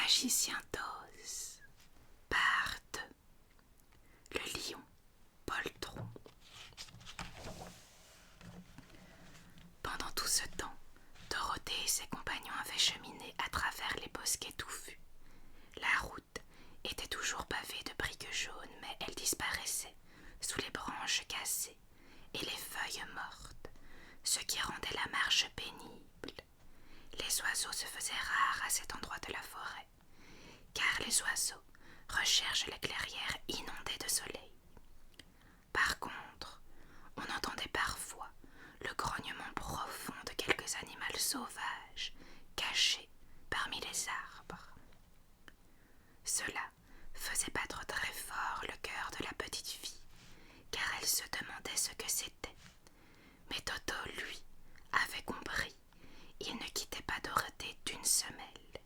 magicien d'Oz, part 2. Le lion poltron. Pendant tout ce temps, Dorothée et ses compagnons avaient cheminé à travers les bosquets touffus. La route était toujours pavée de briques jaunes, mais elle disparaissait sous les branches cassées et les feuilles mortes, ce qui rendait la marche pénible. Les oiseaux se faisaient rares à cet endroit de la forêt, car les oiseaux recherchent les clairières inondées de soleil. Par contre, on entendait parfois le grognement profond de quelques animaux sauvages cachés parmi les arbres. Cela faisait battre très fort le cœur de la petite fille, car elle se demandait ce que c'était. Mais Toto, lui, avait compris. Il ne quittait pas Dorothée d'une semelle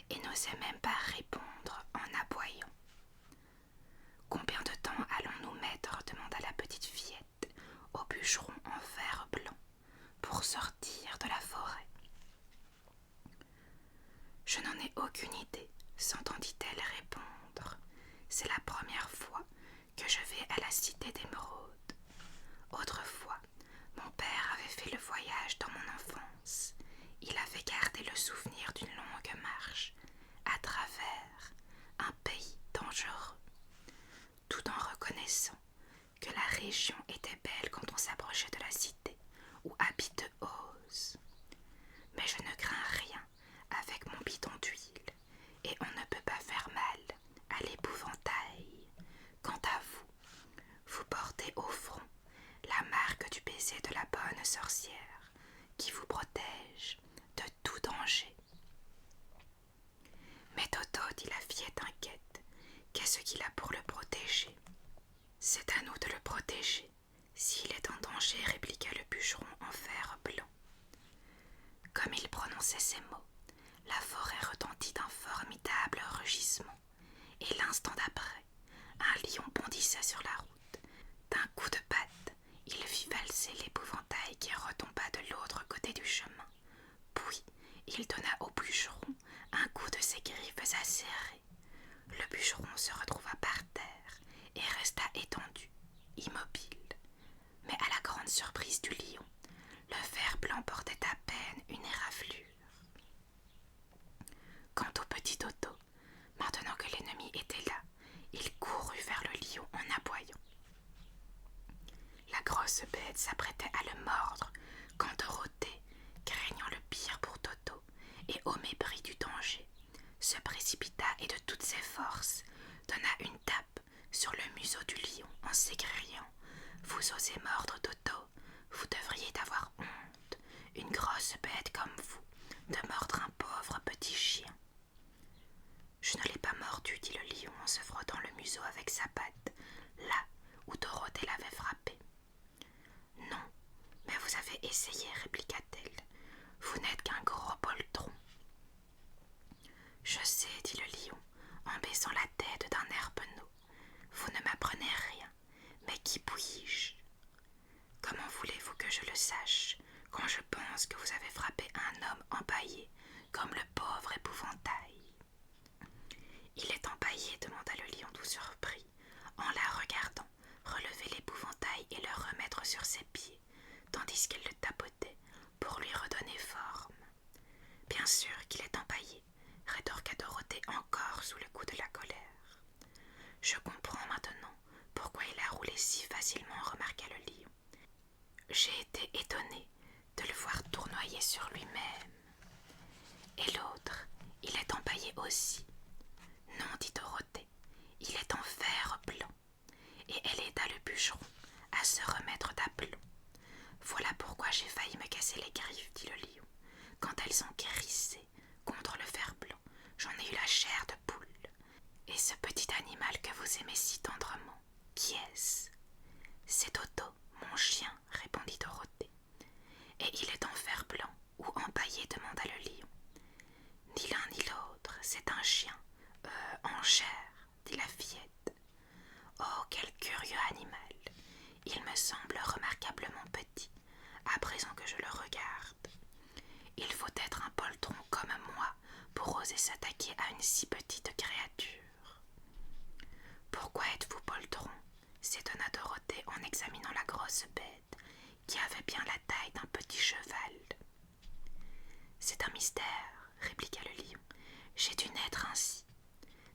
et n'osait même pas répondre en aboyant. « Combien de temps allons-nous mettre ?» demanda la petite fillette au bûcheron en fer blanc pour sortir de la forêt. « Je n'en ai aucune idée, s'entendit-elle répondre. C'est la première fois que je vais à la cité d'Émeraude. Autrefois, mon père avait fait le voyage dans mon enfance. Il avait gardé le souvenir d'une longue marche à travers un pays dangereux, tout en reconnaissant que la région était belle quand on s'approchait de la cité où habite Oz. Mais je ne crains rien avec mon bidon d'huile, et on ne peut pas faire mal à l'épouvantail. Quant à vous, vous portez au front la marque du baiser de la bonne sorcière qui vous protège de tout danger. Mais Toto, dit la fillette inquiète, qu'est-ce qu'il a pour le protéger? C'est à nous de le protéger. S'il est en danger, répliqua le bûcheron en fer blanc. Comme il prononçait ces mots, la forêt retentit d'un formidable rugissement, et l'instant d'après, un lion bondissait sur la route. D'un coup de patte, il fit valser l'épouvantail qui retomba de l'autre côté du chemin. Puis, il donna au bûcheron un coup de ses griffes acérées. Le bûcheron se retrouva par terre et resta étendu, immobile. Mais à la grande surprise du lion, le fer blanc portait à peine une éraflure. Quant au petit Toto, maintenant que l'ennemi était là, il courut vers le lion en aboyant. La grosse bête s'apprêtait à le mordre quand Dorothée, craignant le pire pour Toto et au mépris du danger, se précipita et de toutes ses forces donna une tape sur le museau du lion en s'écriant « Vous osez mordre Toto, vous devriez avoir honte, une grosse bête comme vous, de mordre un pauvre petit chien. » Je ne l'ai pas mordu, dit le lion en se frottant le museau avec sa patte, là où Dorothée l'avait frappé. Non, mais vous avez essayé, répliqua-t-elle. Vous n'êtes qu'un gros poltron. Je sais, dit le lion, en baissant la tête d'un air penaud. Vous ne m'apprenez rien, mais qui puis-je? Comment voulez-vous que je le sache, quand je pense que vous avez frappé un homme empaillé, comme le pauvre épouvantail? Il est empaillé, demanda le lion tout surpris, en la regardant relever l'épouvantail et le remettre sur ses pieds, tandis qu'elle le tapotait pour lui redonner forme. Bien sûr qu'il est empaillé, rétorqua Dorothée encore sous le coup de la colère. Je comprends maintenant pourquoi il a roulé si facilement, remarqua le lion. J'ai été étonnée de le voir tournoyer sur lui-même. Et l'autre, il est empaillé aussi. Non, dit Dorothée, il est en fer blanc, et elle aida le bûcheron à se remettre d'aplomb. Voilà pourquoi j'ai failli me casser les griffes, dit le lion. Quand elles ont crissé contre le fer blanc, j'en ai eu la chair de poule. Et ce petit animal que vous aimez si tendrement, qui est-ce? C'est Toto, mon chien, répondit Dorothée. Et il est en fer blanc ou empaillé, demanda le lion. Ni l'un ni l'autre, c'est un chien, en chair, dit la fillette. Oh, quel curieux animal! Il me semble remarquablement petit, à présent que je le regarde. Il faut être un poltron comme moi pour oser s'attaquer s'attaquer à une si petite créature. « Pourquoi êtes-vous poltron ?» s'étonna Dorothée en examinant la grosse bête, qui avait bien la taille d'un petit cheval. « C'est un mystère, » répliqua le lion. « J'ai dû naître ainsi.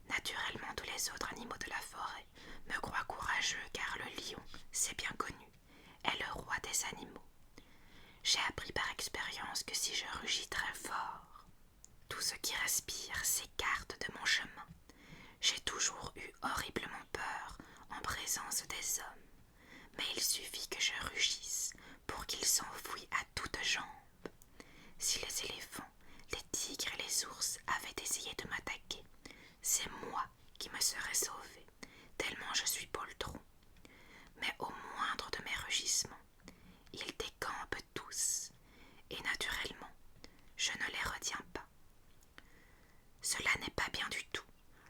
Naturellement, tous les autres animaux de la forêt me croient courageux, car le lion, c'est bien connu, est le roi des animaux. J'ai appris par expérience que si je rugis très fort, tout ce qui respire s'écarte de mon chemin. J'ai toujours eu horriblement peur en présence des hommes, mais il suffit que je rugisse pour qu'ils s'enfuient à toutes jambes. Si les éléphants, les tigres et les ours avaient essayé de m'attaquer, c'est moi qui me serais sauvé, tellement je suis poltron. Mais au moindre de mes rugissements, ils décampent tous, et naturellement, je ne les retiens pas. Cela n'est pas bien du tout.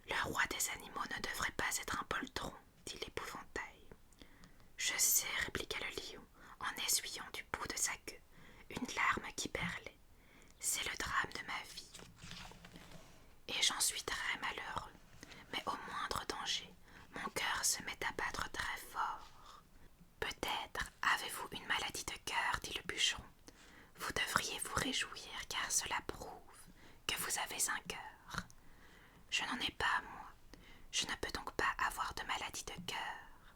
Le roi des animaux ne devrait pas être un poltron, dit l'épouvantail. Je sais, répliqua le lion, en essuyant du bout de sa queue une larme qui perlait. C'est le drame de ma vie. Et j'en suis très malheureux, mais au moindre danger, mon cœur se met à battre très fort. Peut-être avez-vous une maladie de cœur, dit le bûcheron. Vous devriez vous réjouir, car cela prouve que vous avez un cœur. Je n'en ai pas, moi. Je ne peux donc pas avoir de maladie de cœur.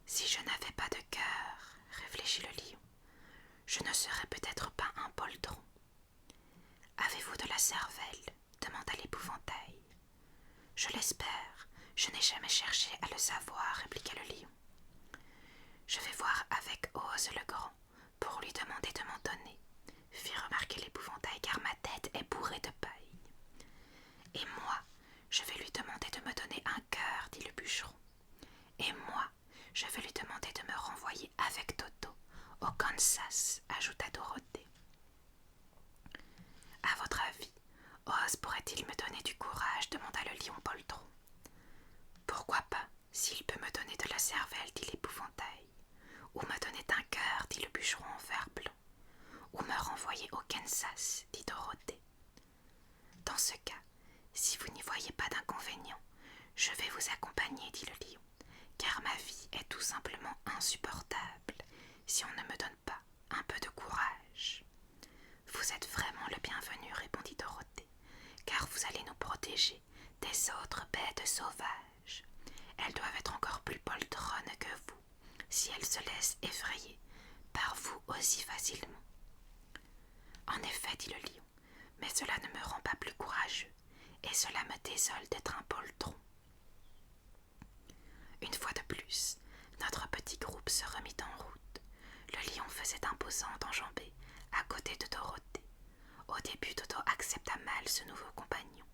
Si je n'avais pas de cœur, réfléchit le lion, je ne serais peut-être pas un poltron. Avez-vous de la cervelle ? Demanda l'épouvantail. Je l'espère, je n'ai jamais cherché à le savoir, répliqua le lion. Je vais voir avec Ose le Grand pour lui demander de m'en donner, fit remarquer l'épouvantail, car ma tête est bourrée de paille. Et moi, je vais lui demander de me donner un cœur, dit le bûcheron. Et moi, je vais lui demander de me renvoyer avec Toto au Kansas, ajouta Dorothée. À votre avis, Oz pourrait-il me donner du courage, demanda le lion poltron. Pourquoi pas, s'il peut me donner de la cervelle, dit l'épouvantail, ou me donner un cœur, dit le bûcheron en fer blanc, ou me renvoyer au Kansas, dit Dorothée. Dans ce cas, si vous n'y voyez pas d'inconvénient, je vais vous accompagner, dit le lion, car ma vie est tout simplement insupportable si on ne me donne pas un peu de courage. Vous êtes vraiment le bienvenu, répondit Dorothée, car vous allez nous protéger des autres bêtes sauvages. Elles doivent être encore plus poltronnes que vous, si elles se laissent effrayer par vous aussi facilement. En effet, dit le lion, mais cela ne me rend pas plus courageux, et cela me désole d'être un poltron. Une fois de plus, notre petit groupe se remit en route. Le lion faisait imposante enjambée à côté de Dorothée. Au début, Toto accepta mal ce nouveau compagnon.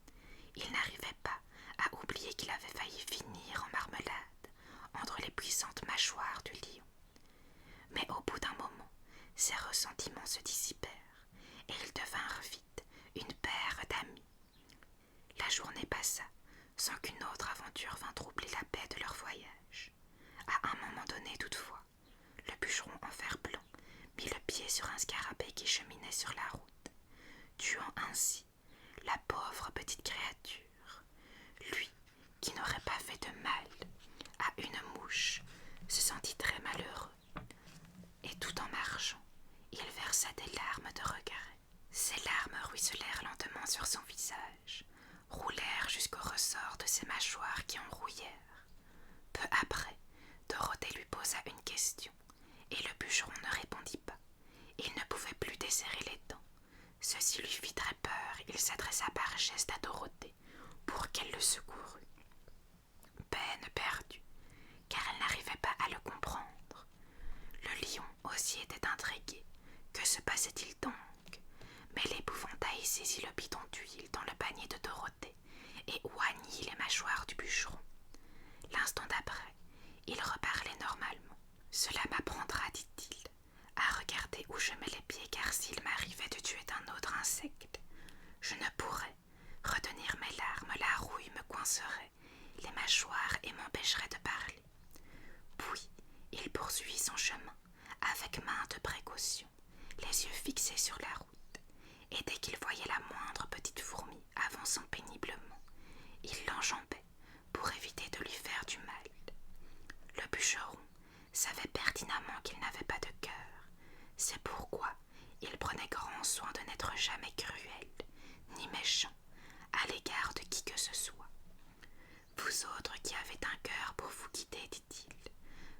Il n'arrivait pas à oublier qu'il avait failli finir en marmelade entre les puissantes mâchoires du lion. Mais au bout d'un moment, ses ressentiments se dissipèrent et ils devinrent vite une paire d'amis. La journée passa sans qu'une autre aventure vînt troubler la paix de leur voyage. À un moment donné, toutefois, le bûcheron en fer blanc mit le pied sur un scarabée qui cheminait sur la route, tuant ainsi la pauvre petite créature. Lui, qui n'aurait pas fait de mal à une mouche, se sentit très malheureux, et tout en marchant, il versa des larmes de regret. Ces larmes ruisselèrent lentement sur son visage, roulèrent jusqu'au ressort de ses mâchoires qui en rouillèrent. Peu après, Dorothée lui posa une question, et le bûcheron ne répondit pas. Il ne pouvait plus desserrer les dents. Ceci lui fit très peur, il s'adressa par geste à Dorothée pour qu'elle le secourût. Peine perdue, car elle n'arrivait pas à le comprendre. Le lion aussi était intrigué. Que se passait-il donc? Mais l'épouvantail saisit le bidon d'huile dans le panier de Dorothée et oignit les mâchoires du bûcheron. L'instant d'après, il reparlait normalement. « Cela m'apprendra, dit-il, à regarder où je mets les pieds, car s'il m'arrivait de tuer un autre insecte, je ne pourrais retenir mes larmes, la rouille me coincerait les mâchoires et m'empêcherait de parler. » Puis, il poursuivit son chemin avec mainte précaution, les yeux fixés sur la route, et dès qu'il voyait la moindre petite fourmi avançant péniblement, il l'enjambait pour éviter de lui faire du mal. Le bûcheron savait pertinemment qu'il n'avait pas de cœur. C'est pourquoi il prenait grand soin de n'être jamais cruel, ni méchant, à l'égard de qui que ce soit. Vous autres qui avez un cœur pour vous guider, dit-il,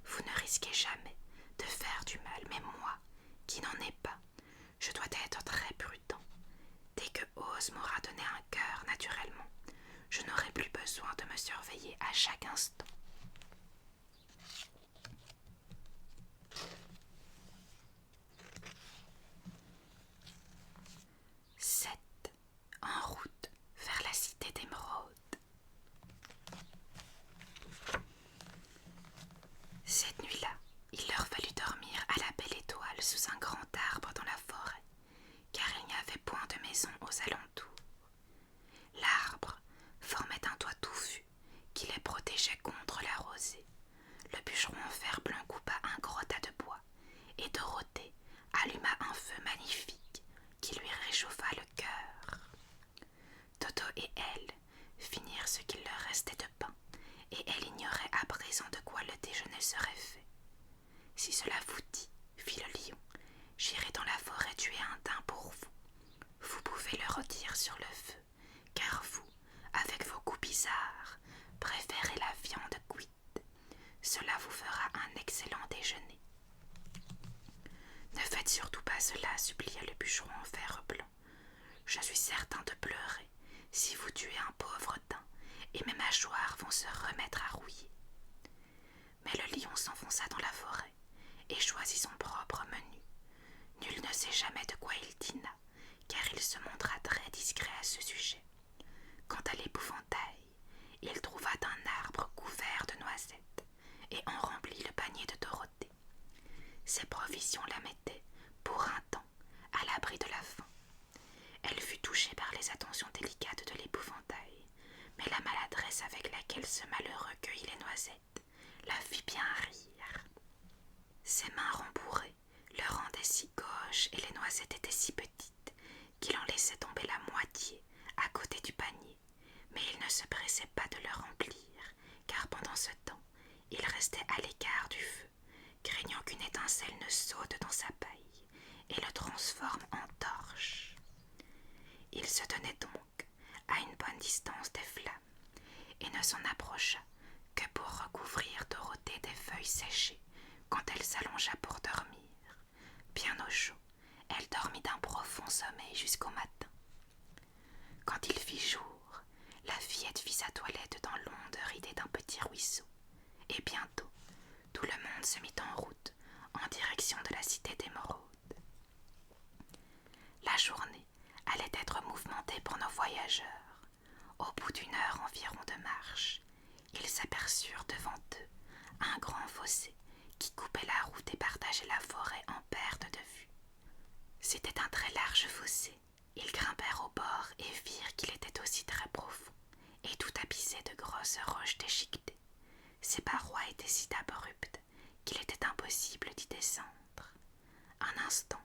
vous ne risquez jamais de faire du mal, mais moi, qui n'en ai pas, je dois être très prudent. Dès que Oz m'aura donné un cœur naturellement, je n'aurai plus besoin de me surveiller à chaque instant. En route vers la cité d'Émeraude. Cette nuit-là, il leur fallut dormir à la belle étoile sous un grand arbre dans la forêt, car il n'y avait point de maison aux alentours. L'arbre formait un toit touffu qui les protégeait contre la rosée. Le bûcheron en fer blanc coupa un gros tas de bois, et Dorothée alluma un feu magnifique qui lui réchauffa le cœur. Toto et elle finirent ce qu'il leur restait de pain, et elle ignorait à présent de quoi le déjeuner serait fait. Si cela vous dit, fit le lion, j'irai dans la forêt tuer un daim pour vous. Vous pouvez le rôtir sur le feu, car vous, avec vos goûts bizarres, préférez la viande cuite. Cela vous fera un excellent déjeuner. Ne faites surtout pas cela, supplia le bûcheron en fer blanc. Je suis certain de pleurer si vous tuez un pauvre daim, et mes mâchoires vont se remettre à rouiller. Mais le lion s'enfonça dans la forêt et choisit son propre menu. Nul ne sait jamais de quoi il dîna, car il se montra très discret à ce sujet. Quant à l'épouvantail, il trouva un arbre couvert de noisettes et en remplit le panier de Dorothée. Ses provisions la mettaient, pour un temps, à l'abri de la faim. Elle fut touchée par les attentions délicates de l'épouvantail, mais la maladresse avec laquelle ce malheureux cueillit les noisettes la fit bien rire. Ses mains rembourrées le rendaient si gauche et les noisettes étaient si petites qu'il en laissait tomber la moitié à côté du panier, mais il ne se pressait pas de le remplir, car pendant ce temps, il restait à l'écart du feu, craignant qu'une étincelle ne saute dans sa paille et le transforme en torche. Il se tenait donc à une bonne distance des flammes et ne s'en approcha que pour recouvrir Dorothée des feuilles séchées quand elle s'allongea pour dormir. Bien au chaud, elle dormit d'un profond sommeil jusqu'au matin. Quand il fit jour, la fillette fit sa toilette dans l'onde ridée d'un petit ruisseau, et bientôt tout le monde se mit en route en direction de la cité d'Émeraude. La journée allait être mouvementée pour nos voyageurs. Au bout d'une heure environ de marche, ils s'aperçurent devant eux un grand fossé qui coupait la route et partageait la forêt en perte de vue. C'était un très large fossé. Ils grimpèrent au bord et virent qu'il était aussi très profond et tout tapissé de grosses roches déchiquetées. Ses parois étaient si abruptes qu'il était impossible d'y descendre. Un instant,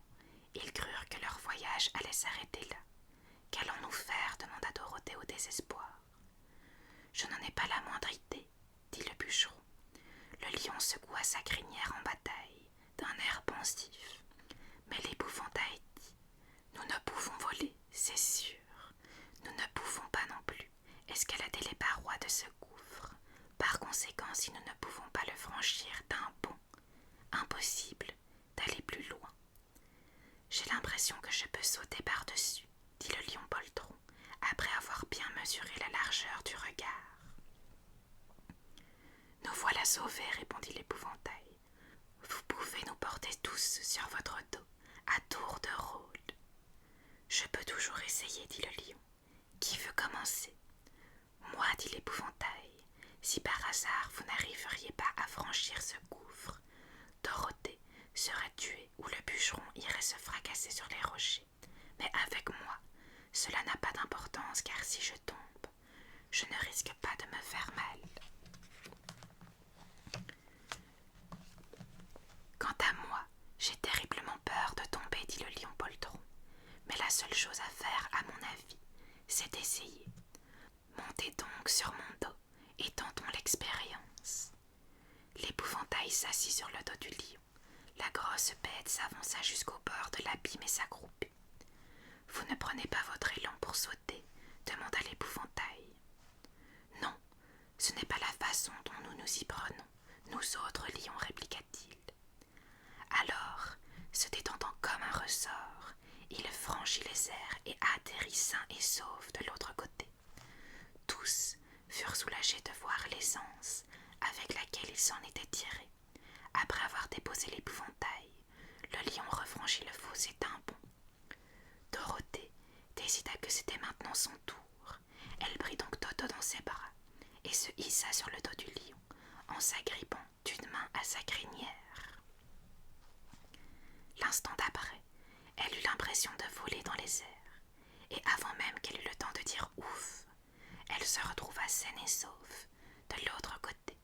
ils crurent que leur voyage allait s'arrêter là. Qu'allons-nous faire demanda Dorothée au désespoir. Je n'en ai pas la moindre idée, dit le bûcheron. Le lion secoua sa crinière en bataille, d'un air pensif. Mais l'épouvantail dit : nous ne pouvons voler, c'est sûr. Nous ne pouvons pas non plus escalader les parois de ce gouffre. Par conséquent, si nous ne pouvons pas le franchir d'un bond, impossible d'aller plus loin. J'ai l'impression que je peux sauter par-dessus, dit le lion poltron, après avoir bien mesuré la largeur du regard. Nous voilà sauvés, répondit l'épouvantail. Vous pouvez nous porter tous sur votre dos, à tour de rôle. Je peux toujours essayer, dit le lion. Qui veut commencer? Moi, dit l'épouvantail. Si par hasard vous n'arriveriez pas à franchir ce gouffre, Dorothée serait tuée ou le bûcheron irait se fracasser sur les rochers. Mais avec moi, cela n'a pas d'importance, car si je tombe, je ne risque pas de me faire mal. Quant à moi, j'ai terriblement peur de tomber, dit le lion poltron. Mais la seule chose à faire, à mon avis, assez d'essayer. Montez donc sur mon dos et tentons l'expérience. » L'épouvantail s'assit sur le dos du lion. La grosse bête s'avança jusqu'au bord de l'abîme et s'accroupit. « Vous ne prenez pas votre élan pour sauter ?» demanda l'épouvantail. « Non, ce n'est pas la façon dont nous nous y prenons, nous autres lions, répliqua-t-il. Alors, se détendant comme un ressort, il franchit les airs et atterrit sain et sauf de l'autre côté. Tous furent soulagés de voir l'aisance avec laquelle il s'en était tiré. Après avoir déposé l'épouvantail, le lion refranchit le fossé d'un bond. Dorothée décida que c'était maintenant son tour. Elle prit donc Toto dans ses bras et se hissa sur le dos du lion en s'agrippant d'une main à sa crinière. L'instant d'après, elle eut l'impression de voler dans les airs, et avant même qu'elle eût le temps de dire « ouf », elle se retrouva saine et sauve de l'autre côté.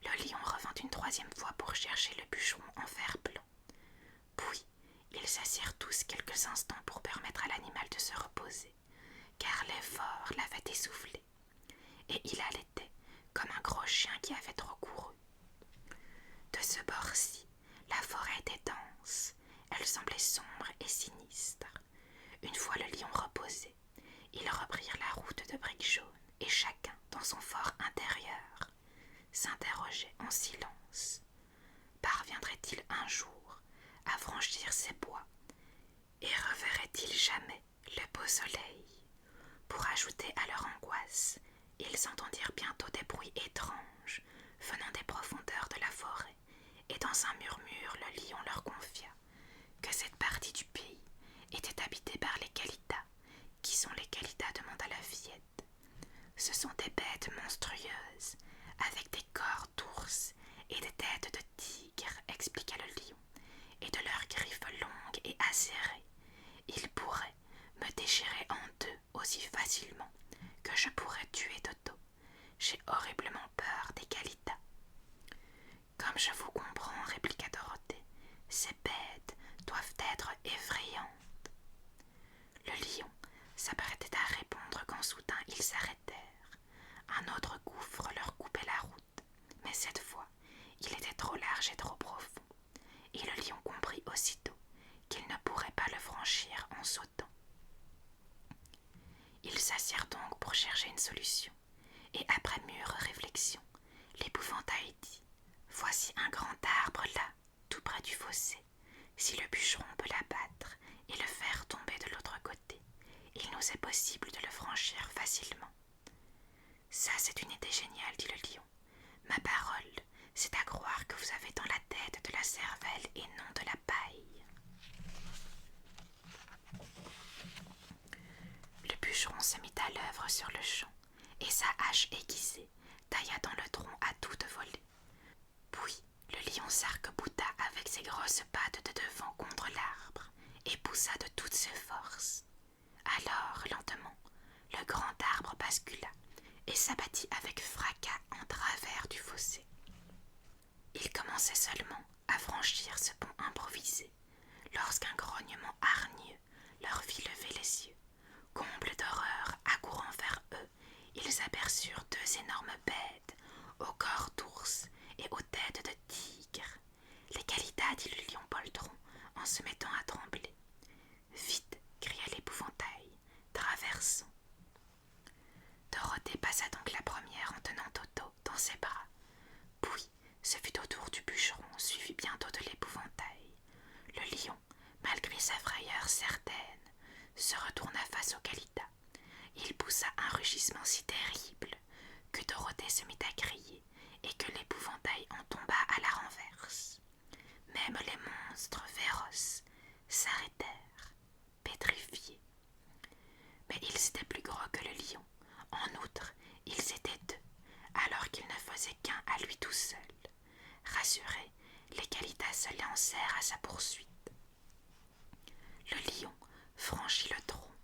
Le lion revint une troisième fois pour chercher le bûcheron en fer blanc. Puis, ils s'assirent tous quelques instants pour permettre à l'animal de se reposer, car l'effort l'avait essoufflé, et il allaitait comme un gros chien qui avait trop couru. De ce bord-ci, la forêt était dense, elle semblait sombre et sinistre. Une fois le lion reposé, ils reprirent la route de briques jaunes, et chacun, dans son fort intérieur, s'interrogeait en silence. Parviendrait-il un jour à franchir ces bois, et reverrait-il jamais le beau soleil? Pour ajouter à leur angoisse, ils entendirent bientôt des bruits étranges venant des profondeurs de la forêt, et dans un murmure le lion leur confia que cette partie du pays était habitée par les Kalitas. « Qui sont les Kalitas ?» demanda la fillette. « Ce sont des bêtes monstrueuses, avec des corps d'ours et des têtes de tigre, » expliqua le lion, « et de leurs griffes longues et acérées. Ils pourraient me déchirer en deux aussi facilement que je pourrais tuer Toto. J'ai horriblement peur des Kalitas. »« Comme je vous comprends, » répliqua Dorothée, « ces bêtes doivent être effrayantes. » Le lion s'apprêtait à répondre quand soudain ils s'arrêtèrent. Un autre gouffre leur coupait la route, mais cette fois il était trop large et trop profond, et le lion comprit aussitôt qu'il ne pourrait pas le franchir en sautant. Ils s'assirent donc pour chercher une solution, et après mûre réflexion, l'épouvantail dit : « Voici un grand arbre là, tout près du fossé. Si le bûcheron peut l'abattre et le faire tomber de l'autre côté, il nous est possible de le franchir facilement. »« Ça, c'est une idée géniale, dit le lion. Ma parole, c'est à croire que vous avez dans la tête de la cervelle et non de la paille. » Le bûcheron se mit à l'œuvre sur le champ, et sa hache aiguisée tailla dans le tronc à toute volée. Puis le lion s'arc-bouta avec ses grosses pattes de devant contre l'arbre, et poussa de toutes ses forces. Alors, lentement, le grand arbre bascula et s'abattit avec fracas en travers du fossé. Ils commençaient seulement à franchir ce pont improvisé, lorsqu'un grognement hargneux leur fit lever les yeux. Comble d'horreur, accourant vers eux, ils aperçurent deux énormes bêtes, au corps d'ours et aux têtes de tigre. « Les Kalitas » dit le lion poltron en se mettant à trembler. « Vite !» cria l'épouvantail. « Traversons !» Dorothée passa donc la première en tenant Toto dans ses bras. Puis ce fut au tour du bûcheron, suivi bientôt de l'épouvantail. Le lion, malgré sa frayeur certaine, se retourna face aux Kalitas. Il poussa un rugissement si terrible que Dorothée se mit à crier et que l'épouvantail en tomba à la renverse. Même les monstres féroces s'arrêtèrent, pétrifiés. Mais ils étaient plus gros que le lion. En outre, ils étaient deux, alors qu'il ne faisait qu'un à lui tout seul. Rassurés, les Kalitas se lancèrent à sa poursuite. Le lion franchit le tronc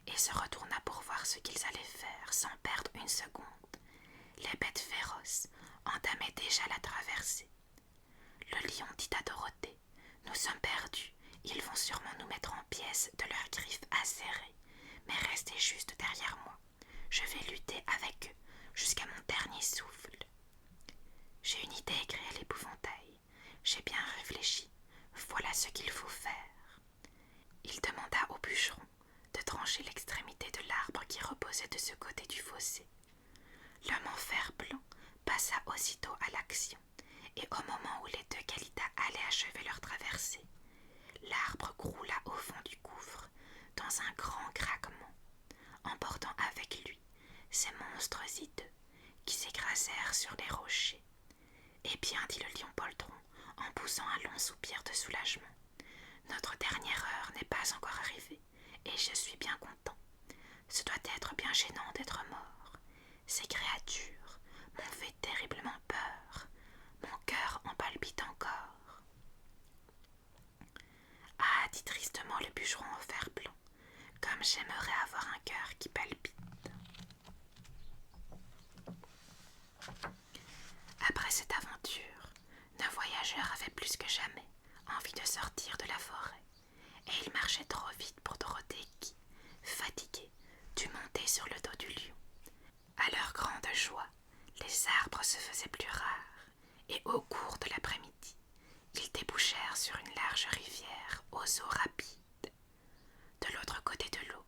et se retourna pour voir ce qu'ils allaient faire sans perdre une seconde. Les bêtes féroces entamaient déjà la traversée. Le lion dit à Dorothée : « Nous sommes perdus, ils vont sûrement nous mettre en pièces de leurs griffes acérées, mais restez juste derrière moi. Je vais lutter avec eux jusqu'à mon dernier souffle. J'ai une idée, cria l'épouvantail. J'ai bien réfléchi. Voilà ce qu'il faut faire. Il demanda au bûcheron de trancher l'extrémité de l'arbre qui reposait de ce côté du fossé. L'homme en fer blanc passa aussitôt à l'action, et au moment où les deux Kalitas allaient achever leur traversée, l'arbre croula au fond du gouffre dans un grand craquement, emportant avec lui ces monstres hideux qui s'écrasèrent sur les rochers. « Eh bien, dit le lion poltron en poussant un long soupir de soulagement, notre dernière heure n'est pas encore arrivée, et je suis bien content. Ce doit être bien gênant d'être mort. Ces créatures m'ont fait terriblement peur. Mon cœur en palpite encore. » Ah, dit tristement le bûcheron en fer blanc, comme j'aimerais avoir un cœur qui palpite. Après cette aventure, nos voyageurs avaient plus que jamais envie de sortir de la forêt, et ils marchaient trop vite pour Dorothée qui, fatiguée, dut monter sur le dos du lion. À leur grande joie, les arbres se faisaient plus rares, et au cours de l'après-midi, ils débouchèrent sur une large rivière aux eaux rapides. De l'autre côté de l'eau,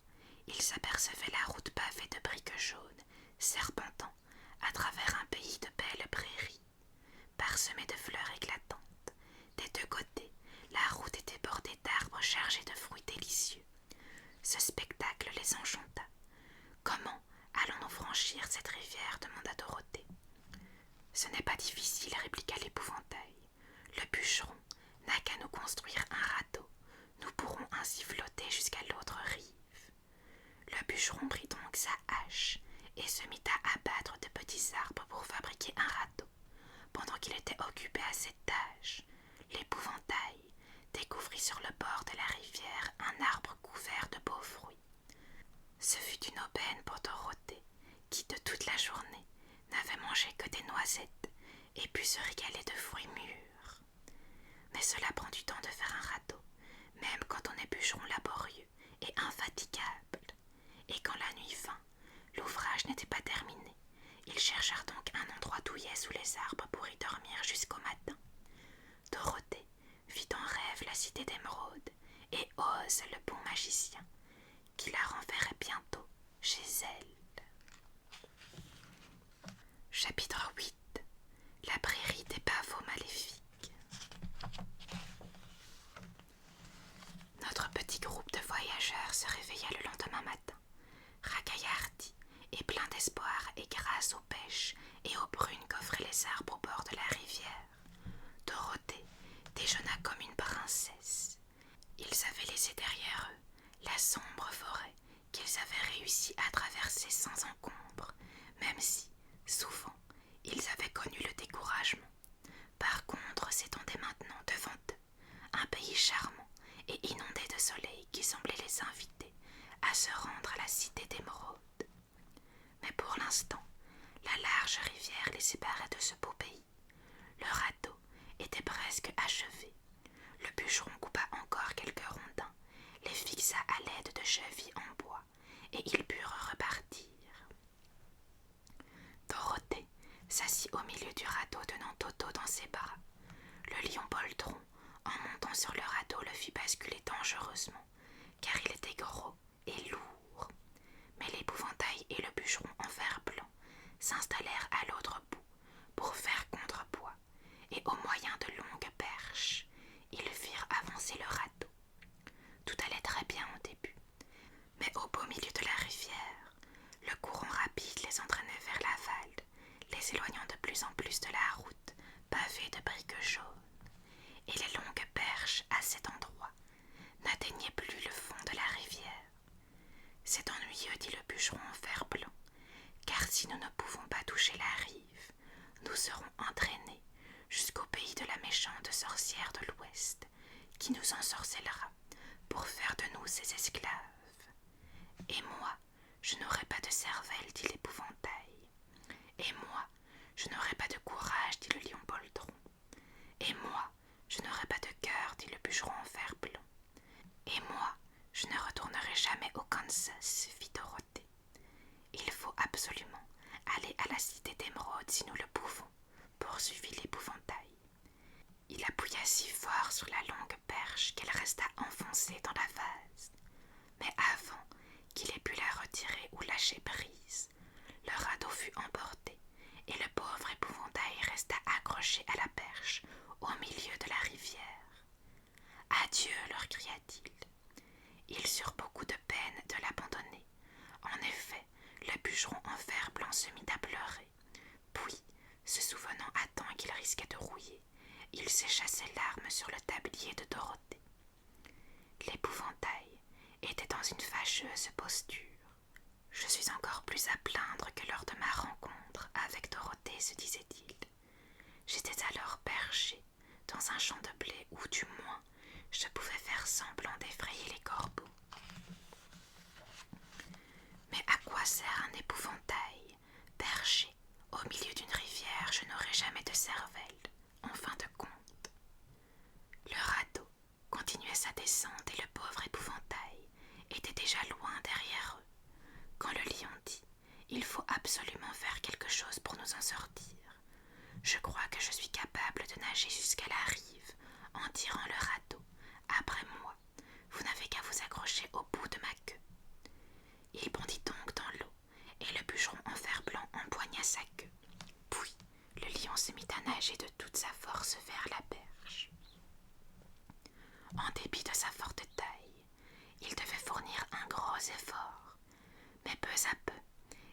ils apercevaient la route pavée de briques jaunes, serpentant à travers un pays de belles prairies, parsemées de fleurs éclatantes. Des deux côtés, la route était bordée d'arbres chargés de fruits délicieux. Ce spectacle les enchanta. « Comment allons-nous franchir cette rivière ?» demanda Dorothée. « Ce n'est pas difficile, répliqua l'épouvantail. Le bûcheron n'a qu'à nous construire un radeau. Nous pourrons ainsi flotter jusqu'à l'autre rive. » Le bûcheron prit donc sa hache et se mit à abattre de petits arbres pour fabriquer un radeau. Pendant qu'il était occupé à cette tâche, l'épouvantail découvrit sur le bord de la rivière un arbre couvert de beaux fruits. Ce fut une aubaine pour Dorothée, qui de toute la journée n'avait mangé que des noisettes et put se régaler de fruits mûrs. Mais cela prend du temps de faire un radeau, même quand on est bûcheron laborieux et infatigable. Et quand la nuit vint, l'ouvrage n'était pas terminé. Ils cherchèrent donc un endroit douillet sous les arbres pour y dormir jusqu'au matin. Dorothée vit en rêve la cité d'Émeraude et Oz, le bon magicien, qui la renverrait bientôt chez elle. Chapitre 8. La prairie des pavots maléfiques. Notre petit groupe de voyageurs se réveilla le lendemain matin, ragaillardi et plein d'espoir et grâce aux pêches et aux prunes qu'offraient les arbres au bord de la rivière. Dorothée déjeuna comme une princesse. Ils avaient laissé derrière eux la sombre forêt qu'ils avaient réussi à traverser sans encombre, même si, souvent, ils avaient connu le découragement. Par contre, s'étendait maintenant devant eux un pays charmant et inondé de soleil qui semblait les inviter à se rendre à la cité d'Émeraude. Mais pour l'instant, la large rivière les séparait de ce beau pays. Le radeau était presque achevé. Le bûcheron coupa encore quelques rondins, les fixa à l'aide de chevilles en bois, et ils purent repartir. Dorothée s'assit au milieu du radeau tenant Toto dans ses bras. Le lion poltron, en montant sur le radeau, le fit basculer dangereusement, car il était gros et lourd. Mais l'épouvantail et le bûcheron en fer blanc s'installèrent à l'autre bout pour faire contrepoids, et au moyen de longues perches, ils firent avancer le radeau. Tout allait très bien au début, mais au beau milieu de la rivière, le courant rapide les entraînait vers l'aval, les éloignant de plus en plus de la route pavée de briques jaunes, et les longues perches à cet endroit n'atteignaient plus le fond de la rivière. « C'est ennuyeux, dit le bûcheron en fer blanc, car si nous ne pouvons pas toucher la rive, nous serons entraînés jusqu'au pays de la méchante sorcière de l'Ouest, qui nous ensorcellera pour faire de nous ses esclaves. Et moi, je n'aurai pas de cervelle, dit l'épouvantail. Et moi, je n'aurai pas de courage, dit le lion poltron. Et moi, je n'aurai pas de cœur, dit le bûcheron en fer blanc. Et moi, je ne retournerai jamais au Kansas, absolument aller à la cité d'émeraude si nous le pouvons, poursuivit l'épouvantail. Il appuya si fort sur la longue perche qu'elle resta enfoncée dans la vase. Mais avant qu'il ait pu la retirer ou lâcher prise, le radeau fut emporté et le pauvre épouvantail resta accroché à la perche au milieu de la rivière. « Adieu, leur cria-t-il. » Ils eurent beaucoup de peine de l'abandonner. En effet, le bûcheron en fer blanc se mit à pleurer. Puis, se souvenant à temps qu'il risquait de rouiller, il sécha ses larmes sur le tablier de Dorothée. L'épouvantail était dans une fâcheuse posture. « Je suis encore plus à plaindre que lors de ma rencontre avec Dorothée, se disait-il. J'étais alors perché dans un champ de blé où, du moins, je pouvais faire semblant d'effrayer les corbeaux. Mais à quoi sert un épouvantail? Perché au milieu d'une rivière, je n'aurai jamais de cervelle, en fin de compte. » Le radeau continuait sa descente et le pauvre épouvantail était déjà loin derrière eux, quand le lion dit « Il faut absolument faire quelque chose pour nous en sortir. Je crois que je suis capable de nager jusqu'à la rive en tirant le radeau. Après moi, vous n'avez qu'à vous accrocher au bout de ma queue. » Il bondit donc dans l'eau, et le bûcheron en fer blanc empoigna sa queue. Puis, le lion se mit à nager de toute sa force vers la perche. En dépit de sa forte taille, il devait fournir un gros effort, mais peu à peu,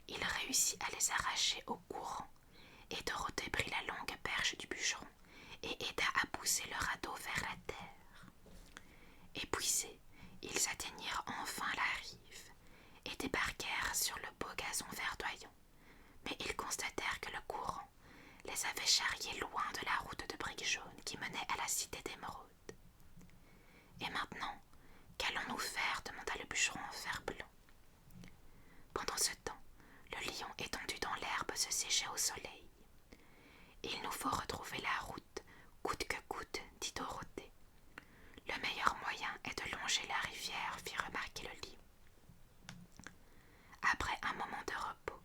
il réussit à les arracher au courant, et Dorothée prit la longue perche du bûcheron et aida à pousser le radeau vers la terre. Épuisés, ils atteignirent enfin la rive et débarquèrent sur le beau gazon verdoyant, mais ils constatèrent que le courant les avait charriés loin de la route de briques jaunes qui menait à la cité d'émeraude. « Et maintenant, qu'allons-nous faire ?» demanda le bûcheron en fer blanc. Pendant ce temps, le lion étendu dans l'herbe se séchait au soleil. « Il nous faut retrouver la route, coûte que coûte, dit Dorothée. Le meilleur moyen est de longer la rivière, fit remarquer le lion. Après un moment de repos,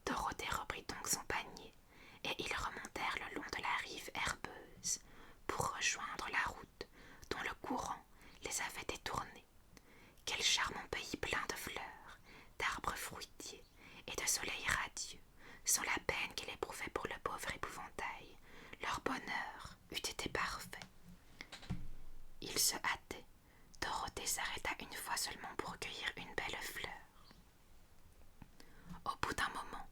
Dorothée reprit donc son panier, et ils remontèrent le long de la rive herbeuse pour rejoindre la route dont le courant les avait détournés. Quel charmant pays plein de fleurs, d'arbres fruitiers et de soleil radieux, sans la peine qu'il éprouvait pour le pauvre épouvantail, leur bonheur eût été parfait. Ils se hâtaient. Dorothée s'arrêta une fois seulement pour cueillir une belle fleur. Au bout d'un moment,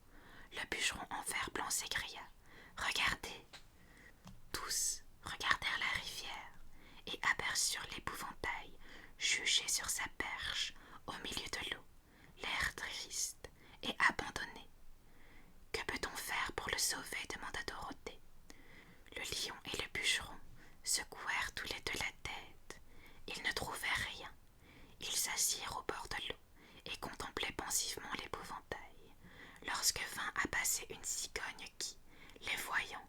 le bûcheron en fer blanc s'écria « Regardez !» Tous regardèrent la rivière et aperçurent l'épouvantail juché sur sa perche au milieu de l'eau, l'air triste et abandonné. « Que peut-on faire pour le sauver ?» demanda Dorothée. Le lion et le bûcheron secouèrent tous les deux la tête. Ils ne trouvaient rien. Ils s'assirent au bord de l'eau et contemplaient pensivement l'épouvantail, lorsque vint à passer une cigogne qui, les voyant,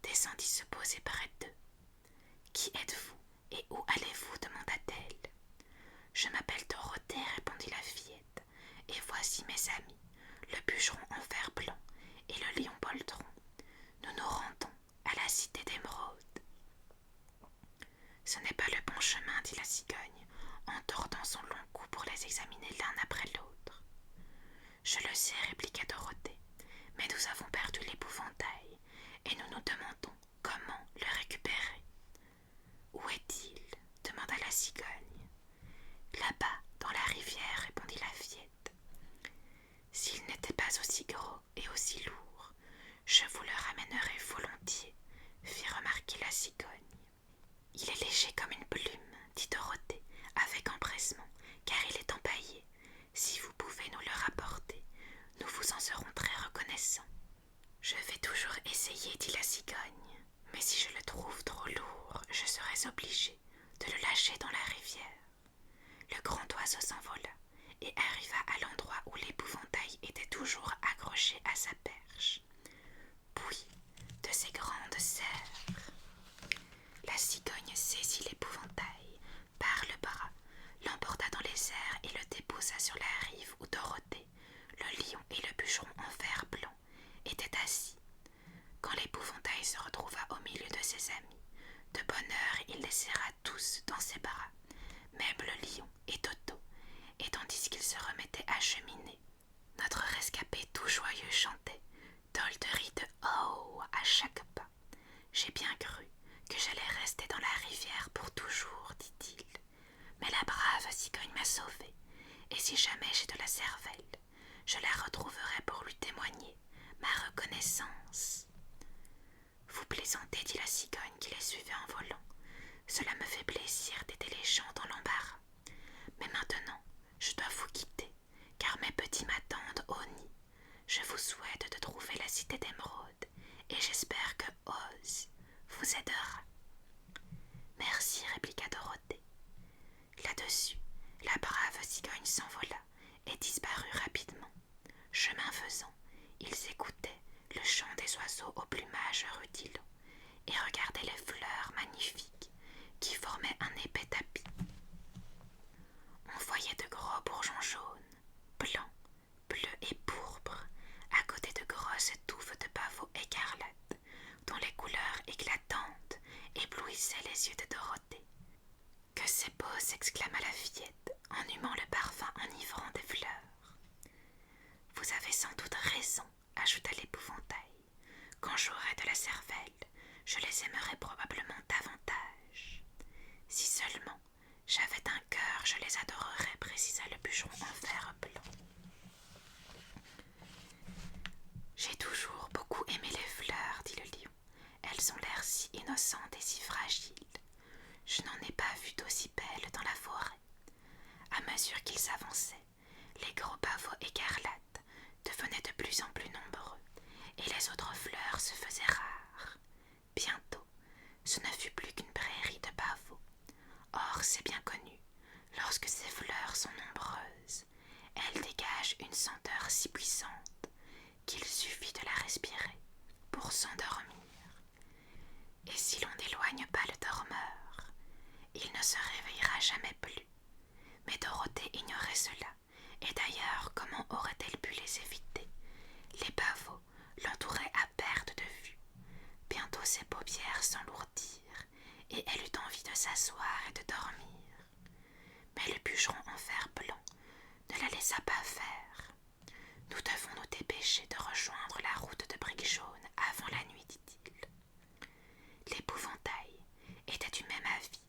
descendit se poser près d'eux. « Qui êtes-vous et où allez-vous » demanda-t-elle. « Je m'appelle Dorothée, répondit la fillette, et voici mes amis, le bûcheron en fer blanc et le lion poltron. Nous nous rendons à la cité d'émeraude. » « Ce n'est pas le bon chemin, dit la cigogne, en tordant son long cou pour les examiner l'un après l'autre. « Je le sais, répliqua Dorothée, mais nous avons perdu l'épouvantail, et nous nous demandons comment le récupérer. »« Où est-il » demanda la cigogne. « Là-bas, dans la rivière, répondit la fillette. « S'il n'était pas aussi gros et aussi lourd, je vous le ramènerais volontiers, fit remarquer la cigogne. « Il est léger comme une plume, dit Dorothée, avec empressement, car il est empaillé. Si vous pouvez nous le rapporter, nous vous en serons très reconnaissants. »« Je vais toujours essayer, dit la cigogne, mais si je le trouve trop lourd, je serai obligée de le lâcher dans la rivière. » Le grand oiseau s'envola et arriva à l'endroit où l'épouvantail était toujours accroché à sa perche. Puis, de ses grandes serres, la cigogne saisit l'épouvantail par le bras, l'emporta dans les airs et le déposa sur la rive où Dorothée, le lion et le bûcheron en il les serra tous dans ses bras, même le lion et Toto, et tandis qu'ils se remettaient à cheminer, notre rescapé tout joyeux chantait « Tolterie de oh » à chaque pas. J'ai bien cru que j'allais rester dans la rivière pour toujours, dit-il. Mais la brave cigogne m'a sauvé, et si jamais j'ai de la cervelle, je la retrouverai pour lui témoigner ma reconnaissance. Vous plaisantez, dit la cigogne qui les suivait en volant. Cela me fait plaisir d'aider les gens dans l'embarras. Mais maintenant, je dois vous quitter, car mes petits m'attendent au nid. Je vous souhaite de trouver la cité d'émeraude, et j'espère que Oz vous aidera. Merci, répliqua Dorothée. Là-dessus, la brave cigogne s'envola et disparut rapidement. Chemin faisant, ils écoutaient le chant des oiseaux au plumage rutillant et regardaient les fleurs magnifiques qui formaient un épais tapis. On voyait de gros bourgeons jaunes, blancs, bleus et pourpres, à côté de grosses touffes de pavots écarlates, dont les couleurs éclatantes éblouissaient les yeux de Dorothée. « Que c'est beau !» s'exclama la fillette, en humant le parfum enivrant des fleurs. « Vous avez sans doute raison, » ajouta l'épouvantail. « Quand j'aurai de la cervelle, je les aimerai probablement davantage. Si seulement j'avais un cœur, je les adorerais, précisa le bûcheron en fer blanc. J'ai toujours beaucoup aimé les fleurs, dit le lion. Elles ont l'air si innocentes et si fragiles. Je n'en ai pas vu d'aussi belles dans la forêt. À mesure qu'ils avançaient, les gros pavots écarlates devenaient de plus en plus nombreux, et les autres fleurs se faisaient rares. Bientôt, ce ne fut plus qu'une prairie de pavots. Or, c'est bien connu, lorsque ces fleurs sont nombreuses, elles dégagent une senteur si puissante qu'il suffit de la respirer pour s'endormir. Et si l'on n'éloigne pas le dormeur, il ne se réveillera jamais plus. Mais Dorothée ignorait cela, et d'ailleurs comment aurait-elle pu les éviter? Les pavots l'entouraient à perte de vue. Bientôt ses paupières s'enlourdirent, et elle eut envie de s'asseoir et de dormir. Mais le bûcheron en fer blanc ne la laissa pas faire. « Nous devons nous dépêcher de rejoindre la route de briques jaunes avant la nuit, dit-il. » L'épouvantail était du même avis.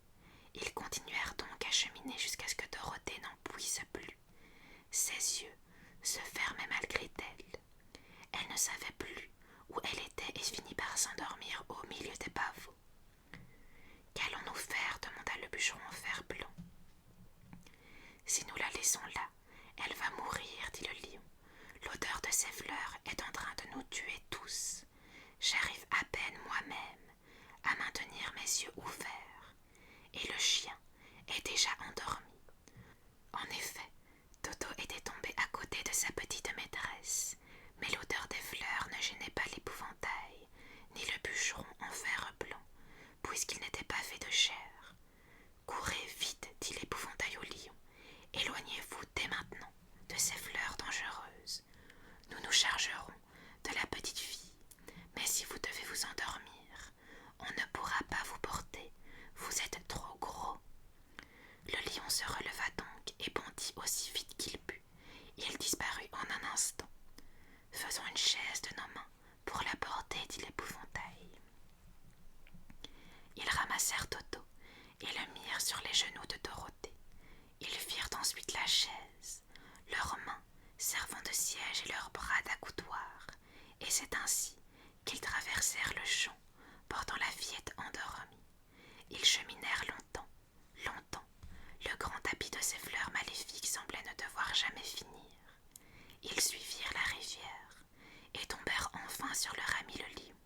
Ils continuèrent donc à cheminer jusqu'à ce que Dorothée n'en puisse plus. Ses yeux se fermaient malgré elle. Elle ne savait plus où elle était et finit par s'endormir au milieu des pavots. « Qu'allons-nous faire ?» demanda le bûcheron en fer blanc. « Si nous la laissons là, elle va mourir, dit le lion. L'odeur de ces fleurs est en train de nous tuer tous. J'arrive à peine moi-même à maintenir mes yeux ouverts, et le chien est déjà endormi. » En effet, Toto était tombé à côté de sa petite maîtresse, mais l'odeur des fleurs ne gênait pas l'épouvantail, ni le bûcheron en fer blanc, puisqu'il n'était pas fait de chair. « Courez vite, dit l'épouvantail au lion. Éloignez-vous dès maintenant de ces fleurs dangereuses. Nous nous chargerons de la petite fille, mais si vous devez vous endormir, on ne pourra pas vous porter, vous êtes trop gros. » Le lion se releva donc et bondit aussi vite qu'il put. Il disparut en un instant. « Faisons une chaise de nos mains pour la porter, dit l'épouvantail. Ils ramassèrent Toto et le mirent sur les genoux de Dorothée. Ils firent ensuite la chaise, leurs mains servant de siège et leurs bras d'accoudoir, et c'est ainsi qu'ils traversèrent le champ, portant la fillette endormie. Ils cheminèrent longtemps, longtemps. Le grand tapis de ces fleurs maléfiques semblait ne devoir jamais finir. Ils suivirent la rivière et tombèrent enfin sur leur ami le lion,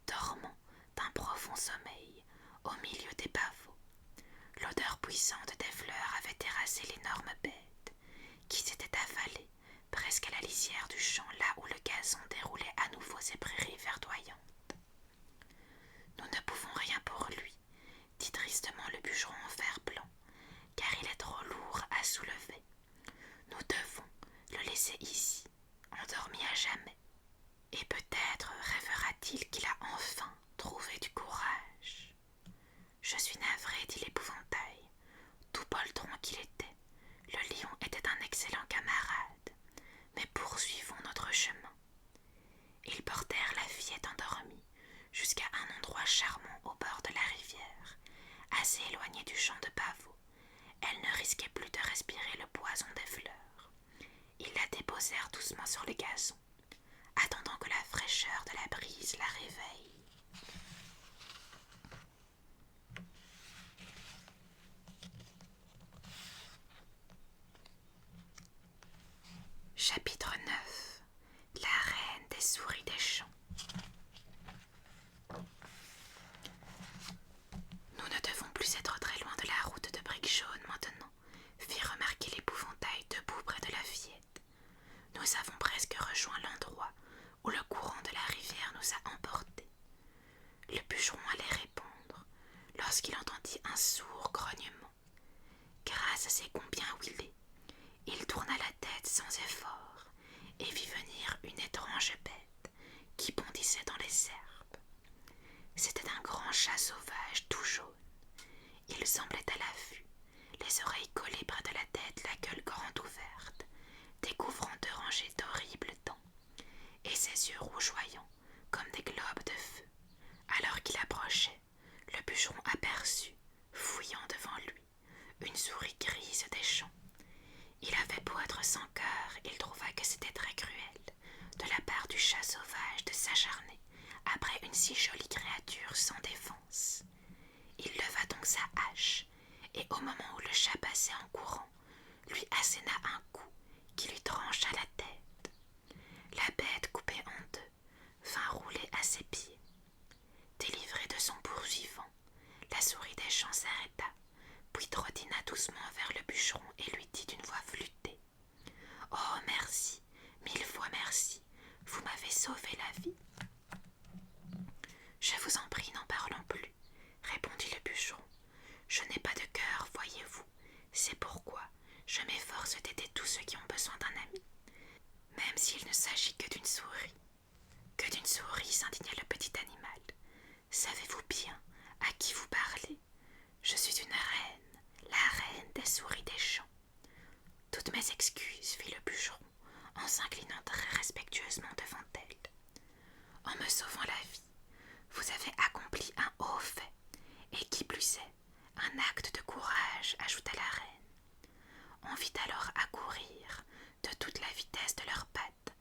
dormant d'un profond sommeil au milieu des pavots. L'odeur puissante des fleurs avait terrassé l'énorme bête, qui s'était affalée presque à la lisière du champ, là où le gazon déroulait à nouveau ses prairies verdoyantes. « Nous ne pouvons rien pour lui, » dit tristement le bûcheron en fer blanc, « car il est trop lourd à soulever. Nous devons le laisser ici, endormi à jamais. Et peut-être rêvera-t-il qu'il a enfin trouvé du courage. » « Je suis fraîcheur de la brise la réveille. Chapitre 9. La reine des souris des champs. Nous ne devons plus être très loin de la route de briques jaunes maintenant, fit remarquer l'épouvantail debout près de la fillette. Nous avons presque rejoint l'endroit où le courant de la rivière nous a emportés. Le bûcheron allait répondre lorsqu'il entendit un sourd grognement. Grâce à ses gonds bien huilés, il tourna la tête sans effort et vit venir une étrange bête qui bondissait dans les herbes. C'était un grand chat sauvage tout jaune. Il semblait à l'affût, les oreilles collées près de la tête, la gueule grande ouverte, découvrant deux rangées d'horribles dents, et ses yeux rougeoyants comme des globes de feu. Alors qu'il approchait, le bûcheron aperçut, fouillant devant lui, une souris grise des champs. Il avait beau être sans cœur, il trouva que c'était très cruel de la part du chat sauvage de s'acharner après une si jolie créature sans défense. Il leva donc sa hache, et au moment où le chat passait en courant, lui asséna un coup qui lui trancha la tête. La bête, coupée en deux, vint rouler à ses pieds. Délivrée de son poursuivant, la souris des champs s'arrêta, puis trottina doucement vers le bûcheron et lui dit d'une voix flûtée: « Oh, merci, 1000 fois merci, vous m'avez sauvé la vie. »« Je vous en prie, n'en parlons plus, » répondit le bûcheron. « Je n'ai pas de cœur, voyez-vous, c'est pourquoi je m'efforce d'aider tous ceux qui ont besoin d'un ami, même s'il ne s'agit que d'une souris. » « Que d'une souris, s'indignait le petit animal. Savez-vous bien à qui vous parlez? Je suis une reine, la reine des souris des champs. » « Toutes mes excuses, fit le bûcheron, en s'inclinant très respectueusement devant elle. « En me sauvant la vie, vous avez accompli un haut fait, et qui plus est, un acte de courage, ajouta la reine. On vit alors accourir, de toute la vitesse de leurs pattes,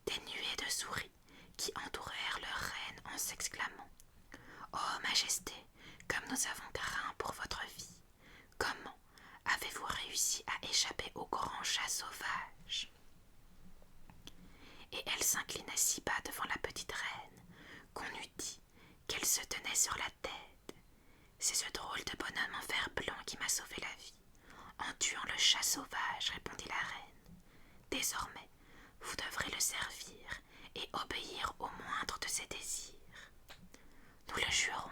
des nuées de souris qui entourèrent leur reine en s'exclamant: « Oh, Majesté, comme nous avons craint pour votre vie! Comment avez-vous réussi à échapper au grand chat sauvage ?» Et elle s'inclina si bas devant la petite reine qu'on eût dit qu'elle se tenait sur la tête. « C'est ce drôle de bonhomme en fer blanc qui m'a sauvé la vie, en tuant le chat sauvage, » répondit la reine. « Désormais, vous devrez le servir et obéir au moindre de ses désirs. » « Nous le jurons, »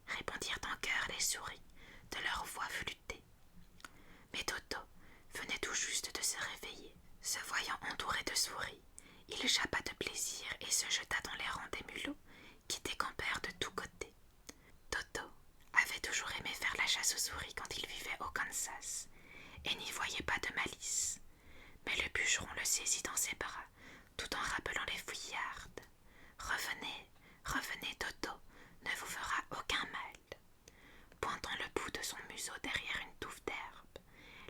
répondirent en chœur les souris, de leur voix flûtée. Mais Toto venait tout juste de se réveiller. Se voyant entouré de souris, il jappa de plaisir et se jeta dans les rangs des mulots qui décampèrent de tous côtés. Toto avait toujours aimé faire la chasse aux souris quand il vivait au Kansas et n'y voyait pas de malice. Mais le bûcheron le saisit dans ses bras tout en rappelant les fouillardes. « Revenez, revenez, Toto, ne vous fera aucun mal. » Pointant le bout de son museau derrière une touffe d'herbe,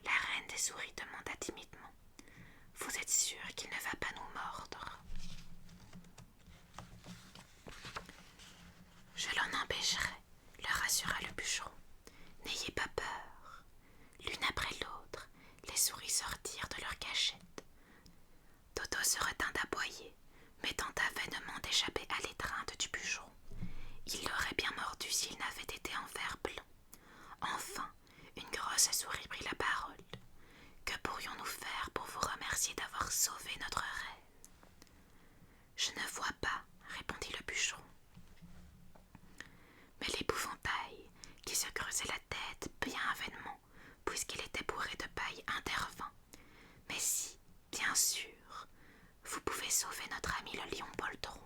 la reine des souris demanda timidement: « Vous êtes sûr qu'il ne va pas nous mordre ?»« Je l'en empêcherai, » leur rassura le bûcheron. « N'ayez pas peur. » L'une après l'autre, les souris sortirent de leur cachette. Toto se retint d'aboyer, mais tenta vainement d'échapper à l'étreinte du bûcheron. Il l'aurait bien mordu s'il n'avait été en fer blanc. Enfin, une grosse souris prit la parole. « Que pourrions-nous faire pour vous remercier d'avoir sauvé notre reine ?»« Je ne vois pas, » répondit le bûcheron. Mais l'épouvantail, qui se creusait la tête bien vainement, puisqu'il était bourré de paille, intervint. « Mais si, bien sûr, vous pouvez sauver notre ami le lion poltron,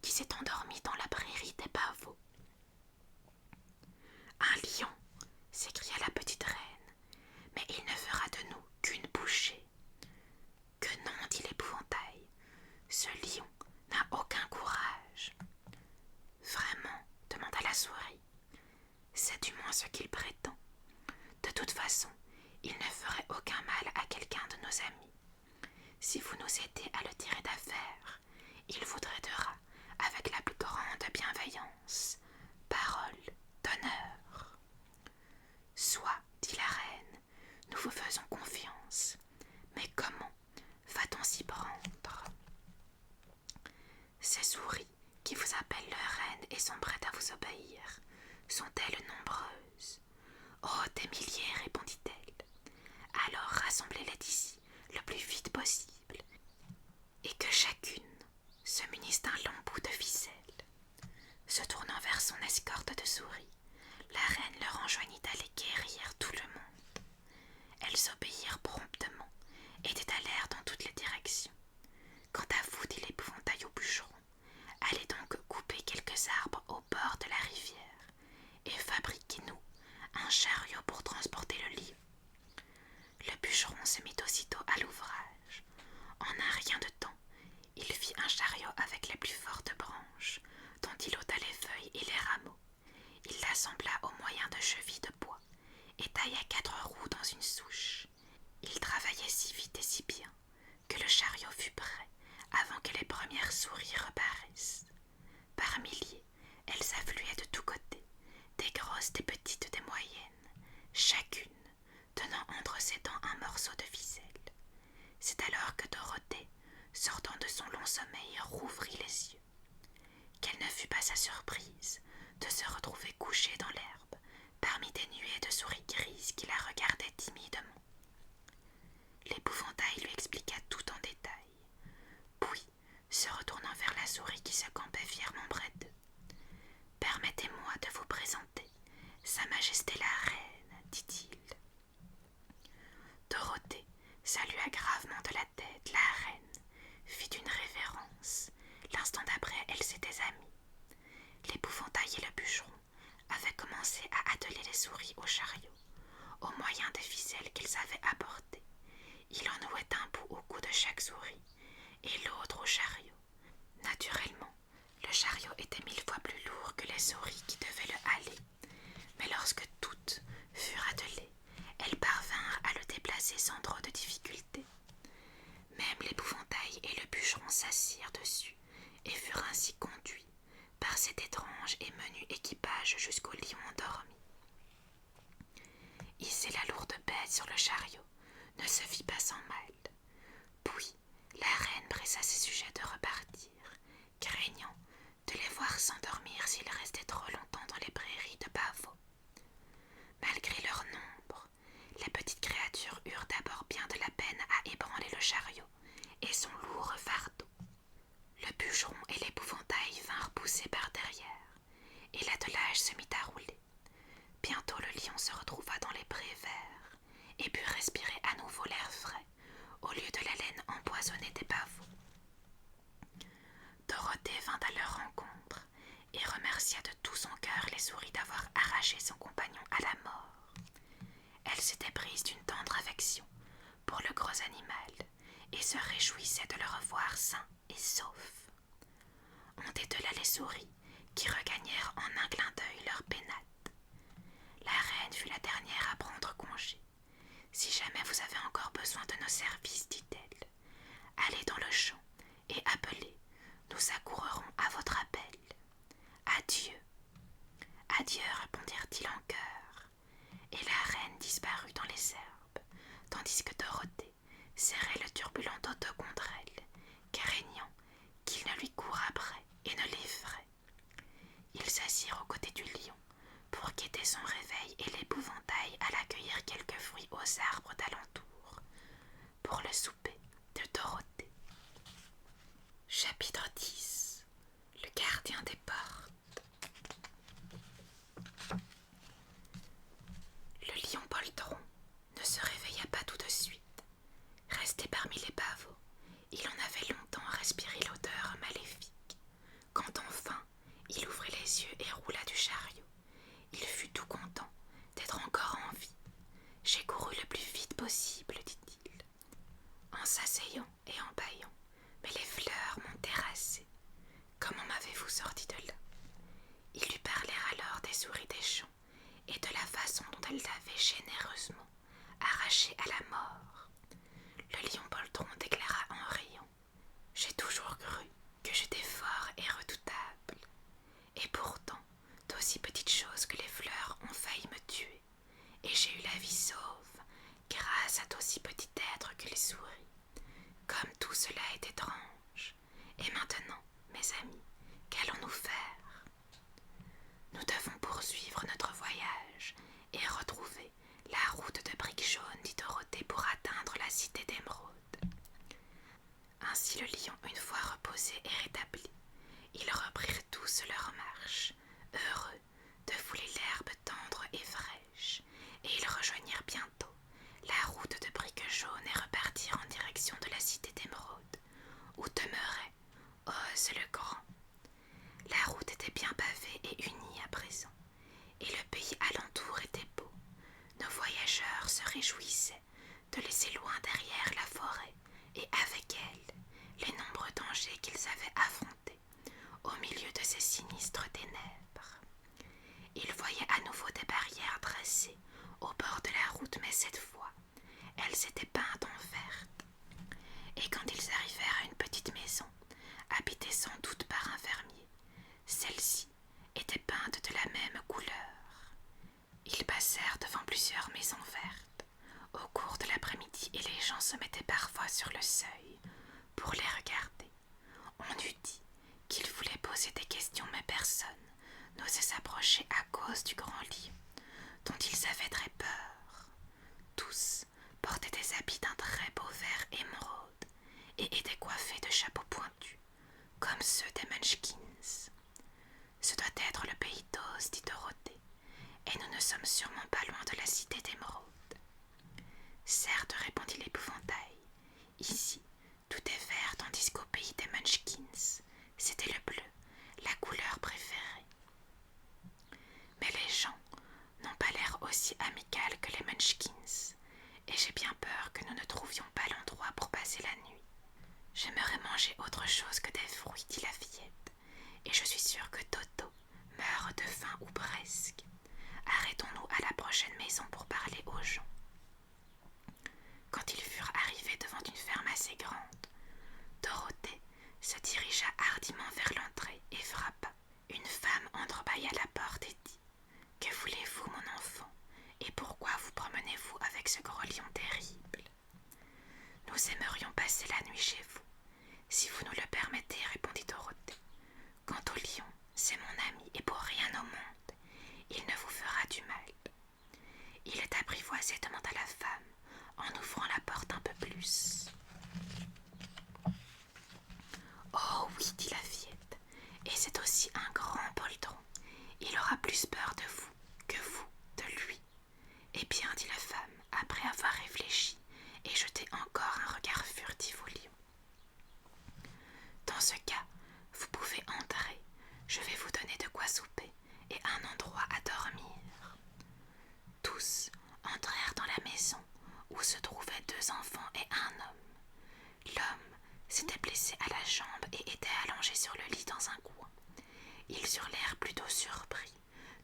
qui s'est endormi dans la prairie des pavots. »« Un lion !» s'écria la petite reine, « mais il ne fera de nous qu'une bouchée. »« Que non, » dit l'épouvantail, « ce lion n'a aucun courage. »« Vraiment ?» demanda la souris. « C'est du moins ce qu'il prétend. De toute façon, il ne ferait aucun mal à quelqu'un de nos amis. Si vous nous aidez à le tirer d'affaire, il vous traitera Ces souris, qui vous appellent leur reine et sont prêtes à vous obéir, sont-elles nombreuses? Oh, des milliers, répondit-elle. Alors rassemblez-les d'ici le plus vite possible, et que chacune se munisse d'un long bout de ficelle. Se tournant vers son escorte de souris, la reine leur enjoignit d'aller quérir tout le monde. Elles obéirent promptement et détalèrent dans toutes les directions. Quant à vous, dit l'épouvantail au bûcheron, allez donc couper quelques arbres au bord de la rivière et fabriquez-nous un chariot pour transporter le lion. Le bûcheron se mit aussitôt à l'ouvrage. En un rien de temps, il fit un chariot avec les plus fortes branches, dont il ôta les feuilles et les rameaux. Il l'assembla au moyen de chevilles de bois et tailla 4 roues dans une souche. Il travaillait si vite et si bien que le chariot fut prêt avant que les premières souris reparaissent. Par milliers, elles affluaient de tous côtés, des grosses, des petites, des moyennes, chacune tenant entre ses dents un morceau de ficelle. C'est alors que Dorothée, sortant de son long sommeil, rouvrit les yeux. Quelle ne fut pas sa surprise de se retrouver couchée dans l'herbe, parmi des nuées de souris grises qui la regardaient timidement. L'épouvantail lui expliqua tout en détail, puis, se retournant vers la souris qui se campait fièrement près d'eux, « Permettez-moi de vous présenter Sa Majesté la Reine, dit-il. » Dorothée salua gravement de la tête la reine, fit une révérence. L'instant d'après, elles s'étaient amies. L'épouvantail et le bûcheron avaient commencé à atteler les souris au chariot, au moyen de ficelles qu'ils avaient apportées. Il en nouait un bout au cou de chaque souris, et l'autre au chariot. Naturellement, le chariot était 1000 fois plus lourd que les souris qui devaient le haler, mais lorsque toutes furent attelées, elles parvinrent à le déplacer sans trop de difficulté. Même l'épouvantail et le bûcheron s'assirent dessus et furent ainsi conduits par cet étrange et menu équipage jusqu'au lion endormi. Hisser la lourde bête sur le chariot ne se fit pas sans mal. Puis la reine pressa ses sujets de repartir, craignant de les voir s'endormir s'ils restaient trop longtemps dans les prairies de pavots. Malgré leur nombre, les petites créatures eurent d'abord bien de la peine à ébranler le chariot et son lourd fardeau. Le bûcheron et l'épouvantail vinrent pousser par derrière, et l'attelage se mit à rouler. Bientôt le lion se retrouva dans les prés verts et put respirer à nouveau l'air frais, au lieu de la laine empoisonnée des pavots. Dorothée vint à leur rencontre et remercia de tout son cœur les souris d'avoir arraché son compagnon à la mort. Elle s'était prise d'une tendre affection pour le gros animal et se réjouissait de le revoir sain et sauf. On détela les souris qui regagnèrent en un clin d'œil leur pénate. La reine fut la dernière à prendre congé. « Si jamais vous avez encore besoin de nos services, dit-elle, allez dans le champ et appelez, nous accourrons à votre appel. Adieu. » Adieu, répondirent-ils en chœur, et la reine disparut dans les herbes, tandis que Dorothée serrait le turbulent Toto contre elle, craignant qu'il ne lui court après et ne l'effraie. Ils s'assirent aux côtés du lion pour guetter son réveil et l'épouvantail alla cueillir quelques fruits aux arbres d'alentour pour le souper de Dorothée. Chapitre 10. Le gardien des portes. Le lion poltron ne se réveilla pas tout de suite. Resté parmi les pavots, il en avait longtemps respiré l'odeur maléfique. Quand enfin il ouvrit les yeux et roula du chariot, il fut tout content d'être encore en vie. « J'ai couru le plus vite possible, dit-il, en s'asseyant et en bâillant, mais les fleurs m'ont terrassé. mes amis, qu'allons-nous faire? Nous devons poursuivre notre voyage et retrouver la route de briques jaunes, dit Dorothée, pour atteindre la cité d'Émeraude. Ainsi le lion, une fois reposé et rétabli, ils reprirent tous leur marche, heureux de fouler l'herbe tendre et fraîche, et ils rejoignirent bientôt la route de briques jaunes et repartirent en direction de la cité d'Émeraude, où demeurait Oz le Grand. La route était bien pavée et unie à présent, et le pays alentour était beau. Nos voyageurs se réjouissaient de laisser loin derrière la forêt et avec elle les nombreux dangers qu'ils avaient affrontés au milieu de ces sinistres ténèbres. Ils voyaient à nouveau des barrières dressées au bord de la route, mais cette fois, elles étaient peintes en verte. Et quand ils arrivèrent à une petite maison, habitée sans doute par un fermier, celle-ci était peinte de la même couleur. Ils passèrent devant plusieurs maisons vertes au cours de l'après-midi et les gens se mettaient parfois sur le seuil pour les regarder. On eût dit qu'ils voulaient poser des questions, mais personne n'osait s'approcher à cause du grand lion, dont ils avaient très peur. Tous portaient des habits d'un très beau vert émeraude et étaient coiffés de chapeaux pointus, comme ceux des Munchkins. Ce doit être le pays d'Oz, dit Dorothée, et nous ne sommes sûrement pas loin de la cité d'Émeraude. Certes, répondit l'épouvantail, ici tout est vert, tandis qu'au pays des Munchkins, c'était le bleu, la couleur préférée. Mais les gens n'ont pas l'air aussi amical que les Munchkins, et j'ai bien peur que nous ne trouvions pas l'endroit pour passer la nuit. J'aimerais manger autre chose que des fruits, dit la fillette, et je suis sûre que Toto meurt de faim ou presque. Arrêtons-nous à la prochaine maison pour parler aux gens. Quand ils furent arrivés devant une ferme assez grande, Dorothée se dirigea hardiment vers l'entrée et frappa. Une femme entrebâilla la porte et dit « Que voulez-vous, mon enfant, et pourquoi vous promenez-vous avec ce gros lion terrible? Nous aimerions passer la nuit chez vous, si vous nous le permettez, répondit Dorothée. Quant au lion, c'est mon ami, et pour rien au monde, il ne vous fera du mal. Il est apprivoisé, demanda la femme, en ouvrant la porte un peu plus. Oh oui, dit la fillette, et c'est aussi un grand poltron. Il aura plus peur de vous que vous de lui. Eh bien, dit la femme, après avoir réfléchi et jeté encore un regard furtif au lion. Dans ce cas, vous pouvez entrer. Je vais vous donner de quoi souper et un endroit à dormir. Tous entrèrent dans la maison où se trouvaient 2 enfants et un homme. L'homme s'était blessé à la jambe et était allongé sur le lit dans un coin. Ils eurent l'air plutôt surpris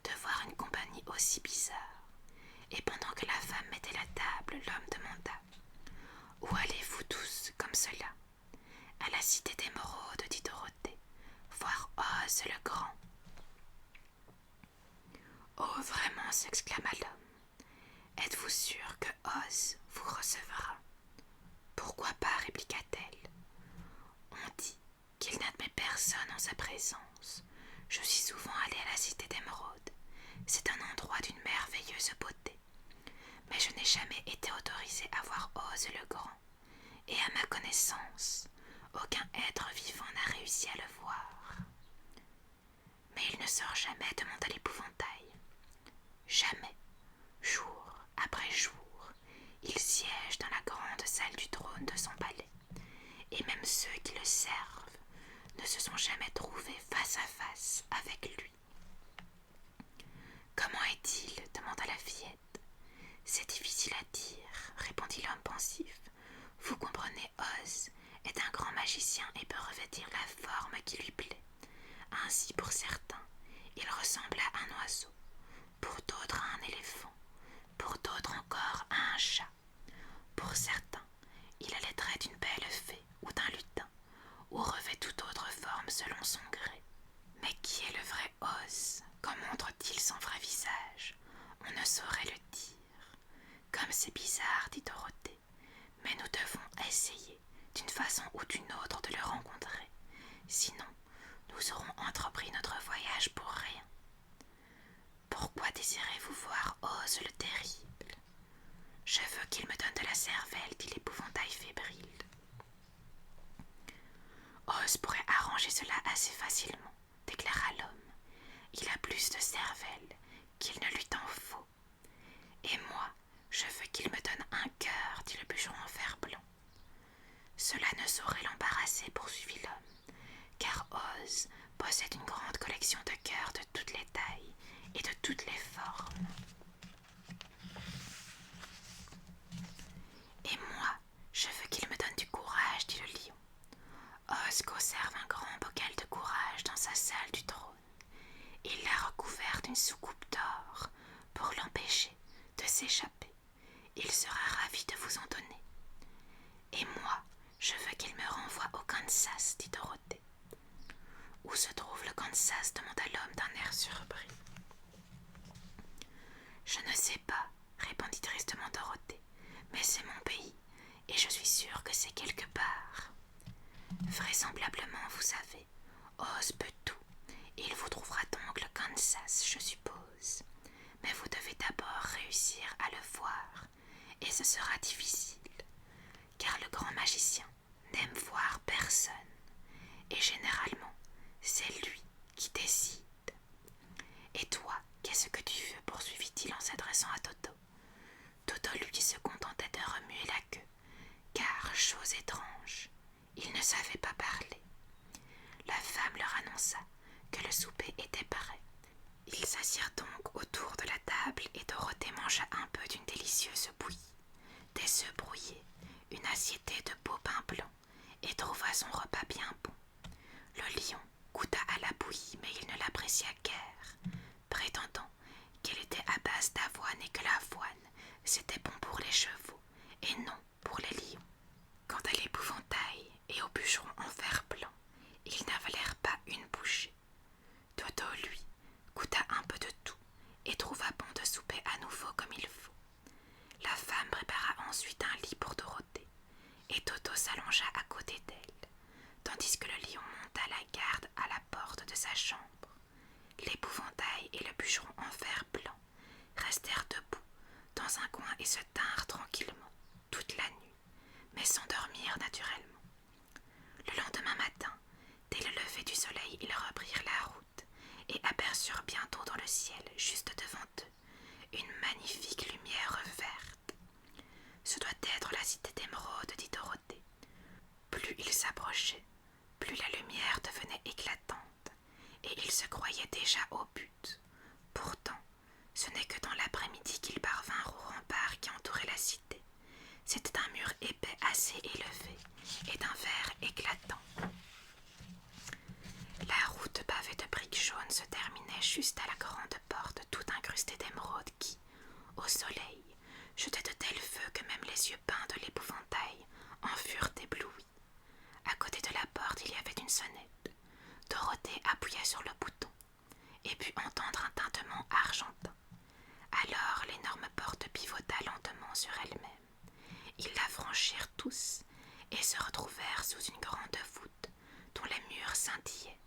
de voir une compagnie aussi bizarre. Et pendant que la femme mettait la table, l'homme demanda « Où allez-vous tous comme cela ?»« À la cité d'Émeraude, dit Dorothée, voir Oz le Grand. »« Oh, vraiment » s'exclama l'homme. « Êtes-vous sûr que Oz vous recevra ?»« Pourquoi pas » répliqua-t-elle. « On dit qu'il n'admet personne en sa présence. Je suis souvent allée à la cité d'Émeraude. C'est un endroit d'une merveilleuse beauté. Mais je n'ai jamais été autorisée à voir Oz le Grand. Et à ma connaissance, aucun être vivant n'a réussi à le voir. »« Mais il ne sort jamais » demanda l'épouvantail. « Jamais, jour après jour, il siège dans la grande salle du trône de son palais, et même ceux qui le servent ne se sont jamais trouvés face à face avec lui. »« Comment est-il » demanda la fillette. « C'est difficile à dire, » répondit l'homme pensif. « Vous comprenez, Oz est un grand magicien et peut revêtir la forme qui lui plaît. Ainsi, pour certains, il ressemble à un oiseau, pour d'autres à un éléphant, pour d'autres encore à un chat. Pour certains, il a les traits d'une belle fée ou d'un lutin, ou revêt toute autre forme selon son gré. Mais qui est le vrai Oz? Qu'en montre-t-il son vrai visage? On ne saurait le dire. Comme c'est bizarre, dit Dorothée, mais nous devons essayer, d'une façon ou d'une autre, de le rencontrer. Sinon, nous aurons entrepris notre voyage pour rien. Pourquoi désirez-vous voir Oz le terrible? Je veux qu'il me donne de la cervelle, dit l'épouvantail fébrile. Oz pourrait arranger cela assez facilement, déclara l'homme. Il a plus de cervelle qu'il ne lui t'en faut. Et moi, je veux qu'il me donne un cœur, dit le bûcheron en fer blanc. Cela ne saurait l'embarrasser, poursuivit l'homme, car Oz possède une grande collection de cœurs de toutes les tailles et de toutes les formes. Et moi, je veux qu'il me donne du courage, dit le lion. Oz conserve un grand bocal de courage dans sa salle du trône. Il l'a recouvert d'une soucoupe d'or pour l'empêcher de s'échapper. Il sera ravi de vous en donner. Et moi, je veux qu'il me renvoie au Kansas, dit Dorothée. Où se trouve le Kansas? Demanda l'homme d'un air surpris. Je ne sais pas, répondit tristement Dorothée, mais c'est mon pays, et je suis sûre que c'est quelque part. Vraisemblablement, vous savez, Oz peut tout. Il vous trouvera donc le Kansas, je suppose. Mais vous devez d'abord réussir à le voir, et ce sera difficile, car le grand magicien n'aime voir personne, et généralement, c'est lui qui décide. Et toi, qu'est-ce que tu veux? Poursuivit-il en s'adressant à Toto. Toto, lui, se contentait de remuer la queue, car, chose étrange, il ne savait pas parler. La femme leur annonça que le souper était prêt. Ils s'assirent donc autour de la table et Dorothée mangea un peu d'une délicieuse bouillie, des œufs brouillés, une assiette de beau pain blanc et trouva son repas bien bon. Le lion goûta à la bouillie, mais il ne l'apprécia guère, prétendant qu'elle était à base d'avoine et que l'avoine, c'était bon pour les chevaux et non pour les lions. Quant à l'épouvantail et au bûcheron en fer blanc, ils n'avalèrent pas une bouchée. Toto, lui, goûta un peu de tout et trouva bon de souper à nouveau comme il faut. La femme prépara ensuite un lit pour Dorothée, et Toto s'allongea à côté d'elle, tandis que le lion monta la garde à la porte de sa chambre. L'épouvantail et le bûcheron en fer blanc restèrent debout dans un coin et se tinrent tranquillement toute la nuit, mais s'endormirent naturellement. Le lendemain matin, dès le lever du soleil, ils reprirent la route et aperçurent bientôt dans le ciel, juste devant eux, une magnifique lumière verte. Ce doit être la cité d'émeraude, dit Dorothée. Plus ils s'approchaient, plus la lumière devenait éclatante, et ils se croyaient déjà au but. Pourtant, ce n'est que dans l'après-midi qu'ils parvinrent au rempart qui entourait la cité. C'était un mur épais assez élevé et d'un vert éclatant. La route pavée de briques jaunes se terminait juste à la grande porte toute incrustée d'émeraude qui, au soleil, jetait de tels feux que même les yeux peints de l'épouvantail en furent éblouis. À côté de la porte, il y avait une sonnette. Dorothée appuya sur le bouton et put entendre un tintement argentin. Alors l'énorme porte pivota lentement sur elle-même. Ils la franchirent tous et se retrouvèrent sous une grande voûte dont les murs scintillaient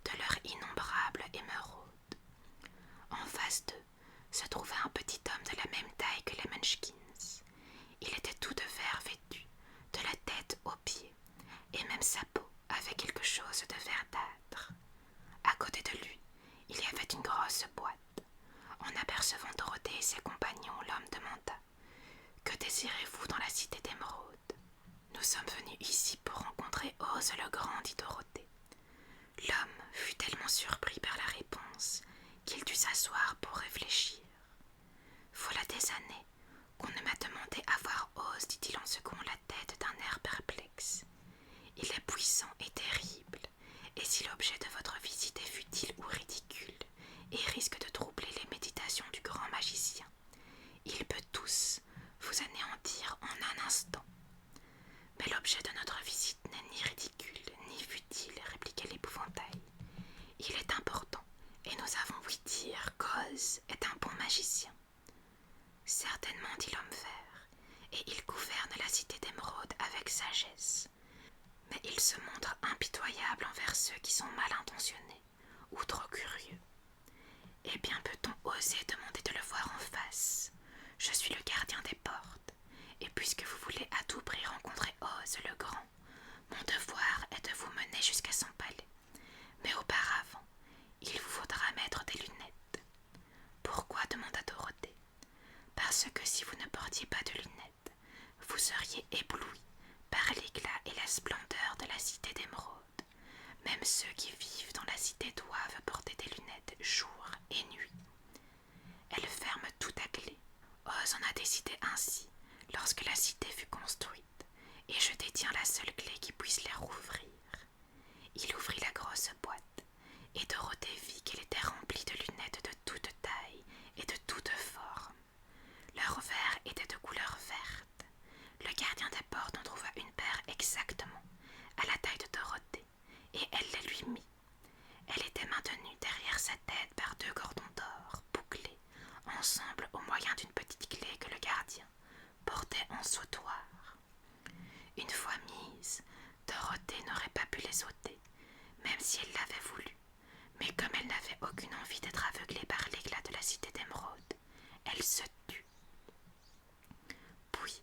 de leur innombrable émeraude. En face d'eux se trouvait un petit homme de la même taille que les Munchkins. Il était tout de vert vêtu, de la tête aux pieds, et même sa peau avait quelque chose de verdâtre. À côté de lui, il y avait une grosse boîte. En apercevant Dorothée et ses compagnons, l'homme demanda « Que désirez-vous dans la cité d'émeraude ?»« Nous sommes venus ici pour rencontrer Oz le Grand, dit Dorothée. L'homme fut tellement surpris par la réponse qu'il dut s'asseoir pour réfléchir. Voilà des années qu'on ne m'a demandé à voir Oz, dit-il en secouant la tête d'un air perplexe. Il est puissant et terrible, et si l'objet de votre visite est futile ou ridicule et risque de troubler les méditations du grand magicien, il peut tous vous anéantir en un instant. Mais l'objet de notre visite n'est ni ridicule ni futile, répliquait l'épouvantail. Il est important, et nous avons ouï dire qu'Oz est un bon magicien. Certainement, dit l'homme vert, et il gouverne la cité d'émeraude avec sagesse. mais il se montre impitoyable envers ceux qui sont mal intentionnés ou trop curieux. Eh bien, peut-on oser demander de le voir en face? Je suis le gardien des portes, et puisque vous voulez à tout prix rencontrer Oz le Grand, mon devoir est de vous mener jusqu'à son palais. Mais auparavant, il vous faudra mettre des lunettes. Pourquoi? Demanda Dorothée. Parce que si vous ne portiez pas de lunettes, vous seriez ébloui par l'éclat et la splendeur de la cité d'Émeraude. Même ceux qui vivent dans la cité doivent porter des lunettes jour et nuit. Elle ferme tout à clé. Oz en a décidé ainsi lorsque la cité fut construite, et je détiens la seule clé qui puisse les rouvrir. Il ouvrit la grosse boîte, et Dorothée vit qu'elle était remplie de lunettes de toute taille et de toute forme. Leur verre était de couleur verte. Le gardien des portes en trouva une paire exactement à la taille de Dorothée, et elle les lui mit. Elle était maintenue derrière sa tête par 2 cordons d'or bouclés ensemble au moyen d'une petite clé que le gardien portait en sautoir. Une fois mise, Dorothée n'aurait pas pu les ôter, même si elle l'avait voulu. Mais comme elle n'avait aucune envie d'être aveuglée par l'éclat de la cité d'Émeraude, elle se tut. Puis,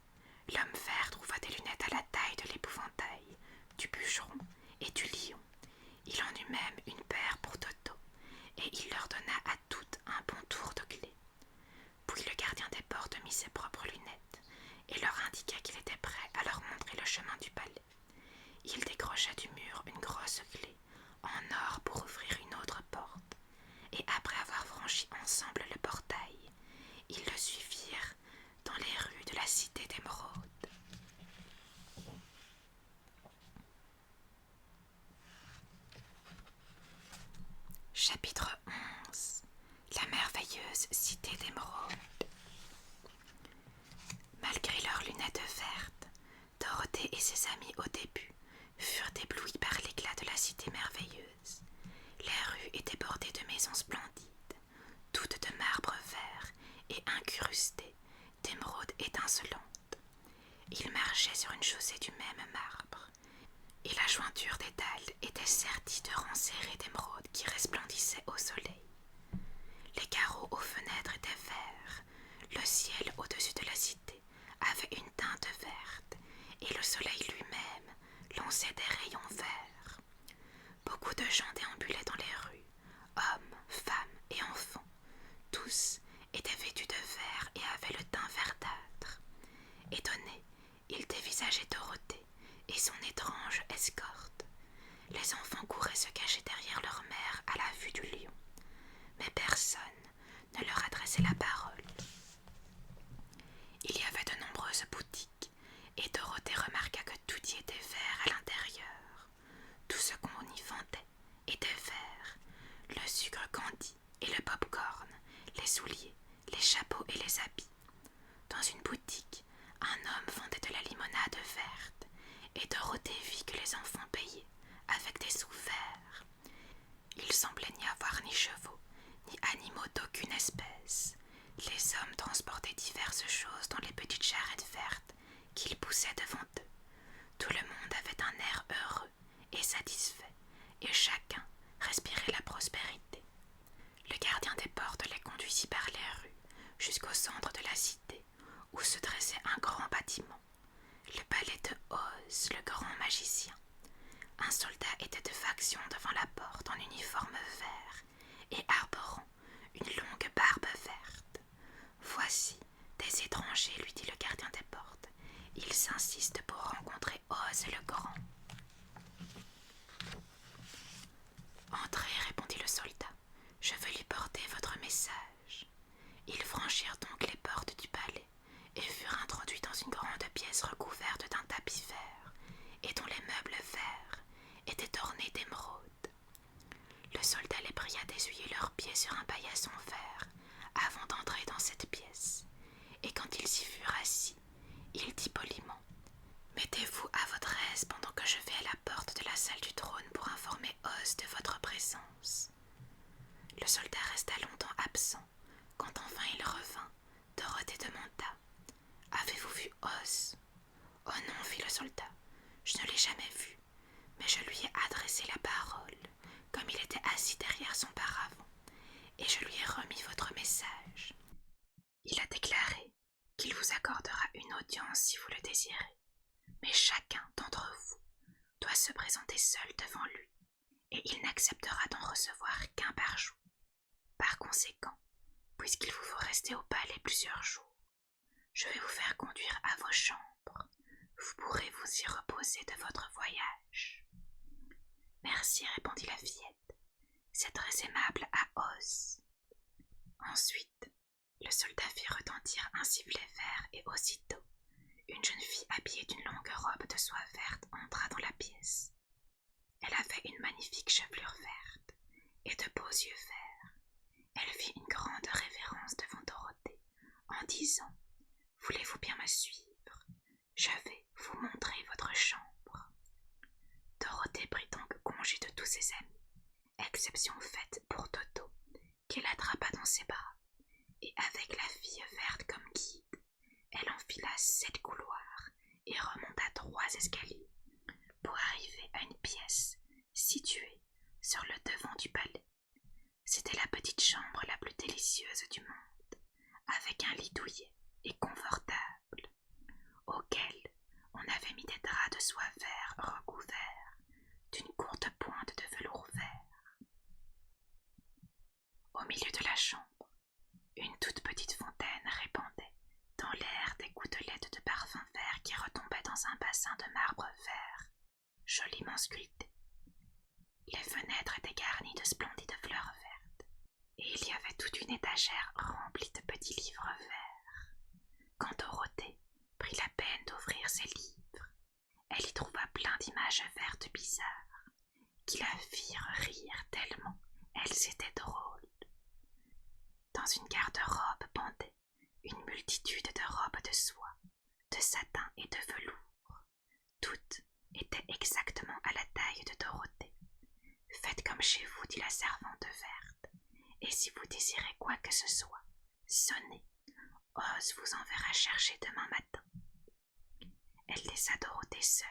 l'homme vert trouva des lunettes à la taille de l'épouvantail, du bûcheron et du lion. Il en eut même une paire pour Toto, et il leur donna à toutes un bon tour de clé. Puis le gardien des portes mit ses propres lunettes, et leur indiqua qu'il était prêt à leur montrer le chemin du palais. Il décrocha du mur une grosse clé, en or pour ouvrir une autre porte, et après avoir franchi ensemble le portail, ils le suivirent dans les rues de la cité d'Émeraude. Chapitre 11. La merveilleuse cité d'Émeraude. Malgré leurs lunettes vertes, Dorothée et ses amis au début furent éblouis par l'éclat de la cité merveilleuse. Les rues étaient bordées de maisons splendides, toutes de marbre vert et incrustées d'émeraudes étincelantes. Ils marchaient sur une chaussée du même marbre, et la jointure des dalles était sertie de rangs serrés d'émeraudes qui resplendissaient au soleil. Les carreaux aux fenêtres étaient verts, le ciel au-dessus de la cité avait une teinte verte, et le soleil lui-même lançait des rayons verts. Beaucoup de gens déambulaient dans les rues, hommes, femmes et enfants. Tous étaient vêtus de vert et avaient le teint verdâtre. Étonnés, ils dévisageaient Dorothée et son étrange escorte. Les enfants couraient se cacher derrière leur mère à la vue du lion, mais personne ne leur adressait la parole. Il y avait de nombreuses boutiques, et Dorothée remarqua que tout y était vert à l'intérieur. Tout ce qu'on y vendait était vert: le sucre candi et le pop-corn, les souliers, les chapeaux et les habits. Dans une boutique, un homme vendait de la limonade verte, et Dorothée vit que les enfants payaient avec des sous verts. Il semblait n'y avoir ni chevaux, ni animaux d'aucune espèce. Les hommes transportaient diverses choses dans les petites charrettes vertes qu'ils poussaient devant eux. Tout le monde avait un air heureux et satisfait, et chacun respirait la prospérité. Le gardien des portes les conduisit par les rues jusqu'au centre de la cité, où se dressait un grand bâtiment, le palais de Oz, le grand magicien. Un soldat était de faction devant la porte en uniforme vert et arborant une longue barbe verte. « Voici des étrangers, lui dit le gardien des portes. Ils insistent pour rencontrer Oz le Grand. Entrez, répondit le soldat. Je veux lui porter votre message. Ils franchirent donc les portes du palais et furent introduits dans une grande pièce recouverte d'un tapis vert et dont les meubles verts étaient ornés d'émeraudes. Le soldat les pria d'essuyer leurs pieds sur un paillasson vert avant d'entrer dans cette pièce, et quand ils s'y furent assis, il dit poliment: « Mettez-vous à votre aise pendant que je vais à la porte de la salle du trône pour informer Oz de votre présence. » Le soldat resta longtemps absent. Quand enfin il revint, Dorothée demanda: « Avez-vous vu Oz ?» « Oh non, fit le soldat, je ne l'ai jamais vu, mais je lui ai adressé la parole, comme il était assis derrière son paravent, et je lui ai remis votre message. Il a déclaré qu'il vous accordera une audience si vous le désirez, mais chacun d'entre vous doit se présenter seul devant lui, et il n'acceptera d'en recevoir qu'un par jour. Par conséquent, puisqu'il vous faut rester au palais plusieurs jours, je vais vous faire conduire à vos chambres. Vous pourrez vous y reposer de votre voyage. Merci, répondit la fillette. C'est très aimable à Oz. Ensuite, le soldat fit retentir un sifflet vert et aussitôt, une jeune fille habillée d'une longue robe de soie verte entra dans la pièce. Elle avait une magnifique chevelure verte et de beaux yeux verts. Elle fit une grande révérence devant Dorothée en disant « Voulez-vous bien me suivre? Je vais vous montrer votre chambre. » Dorothée prit donc congé de tous ses amis, exception faite pour Toto, qu'elle attrapa dans ses bras, et avec la fille verte comme guide, elle enfila 7 couloirs et remonta 3 escaliers pour arriver à une pièce située sur le devant du palais. C'était la petite chambre la plus délicieuse du monde, avec un lit douillet et confortable, auquel on avait mis des draps de soie vert recouverts d'une courte pointe de velours vert. Au milieu de la chambre, une toute petite fontaine répandait dans l'air des gouttelettes de parfum vert qui retombaient dans un bassin de marbre vert, joliment sculpté. Les fenêtres étaient garnies de splendides fleurs vertes, et il y avait toute une étagère remplie de petits livres verts. Quand Dorothée prit la peine d'ouvrir ses livres, elle y trouva plein d'images vertes bizarres, qui la firent rire tellement elles étaient drôles. Dans une garde-robe pendait une multitude de robes de soie, de satin et de velours. Toutes étaient exactement à la taille de Dorothée. Faites comme chez vous, dit la servante verte, et si vous désirez quoi que ce soit, sonnez. Oz vous enverra chercher demain matin. Elle laissa Dorothée seule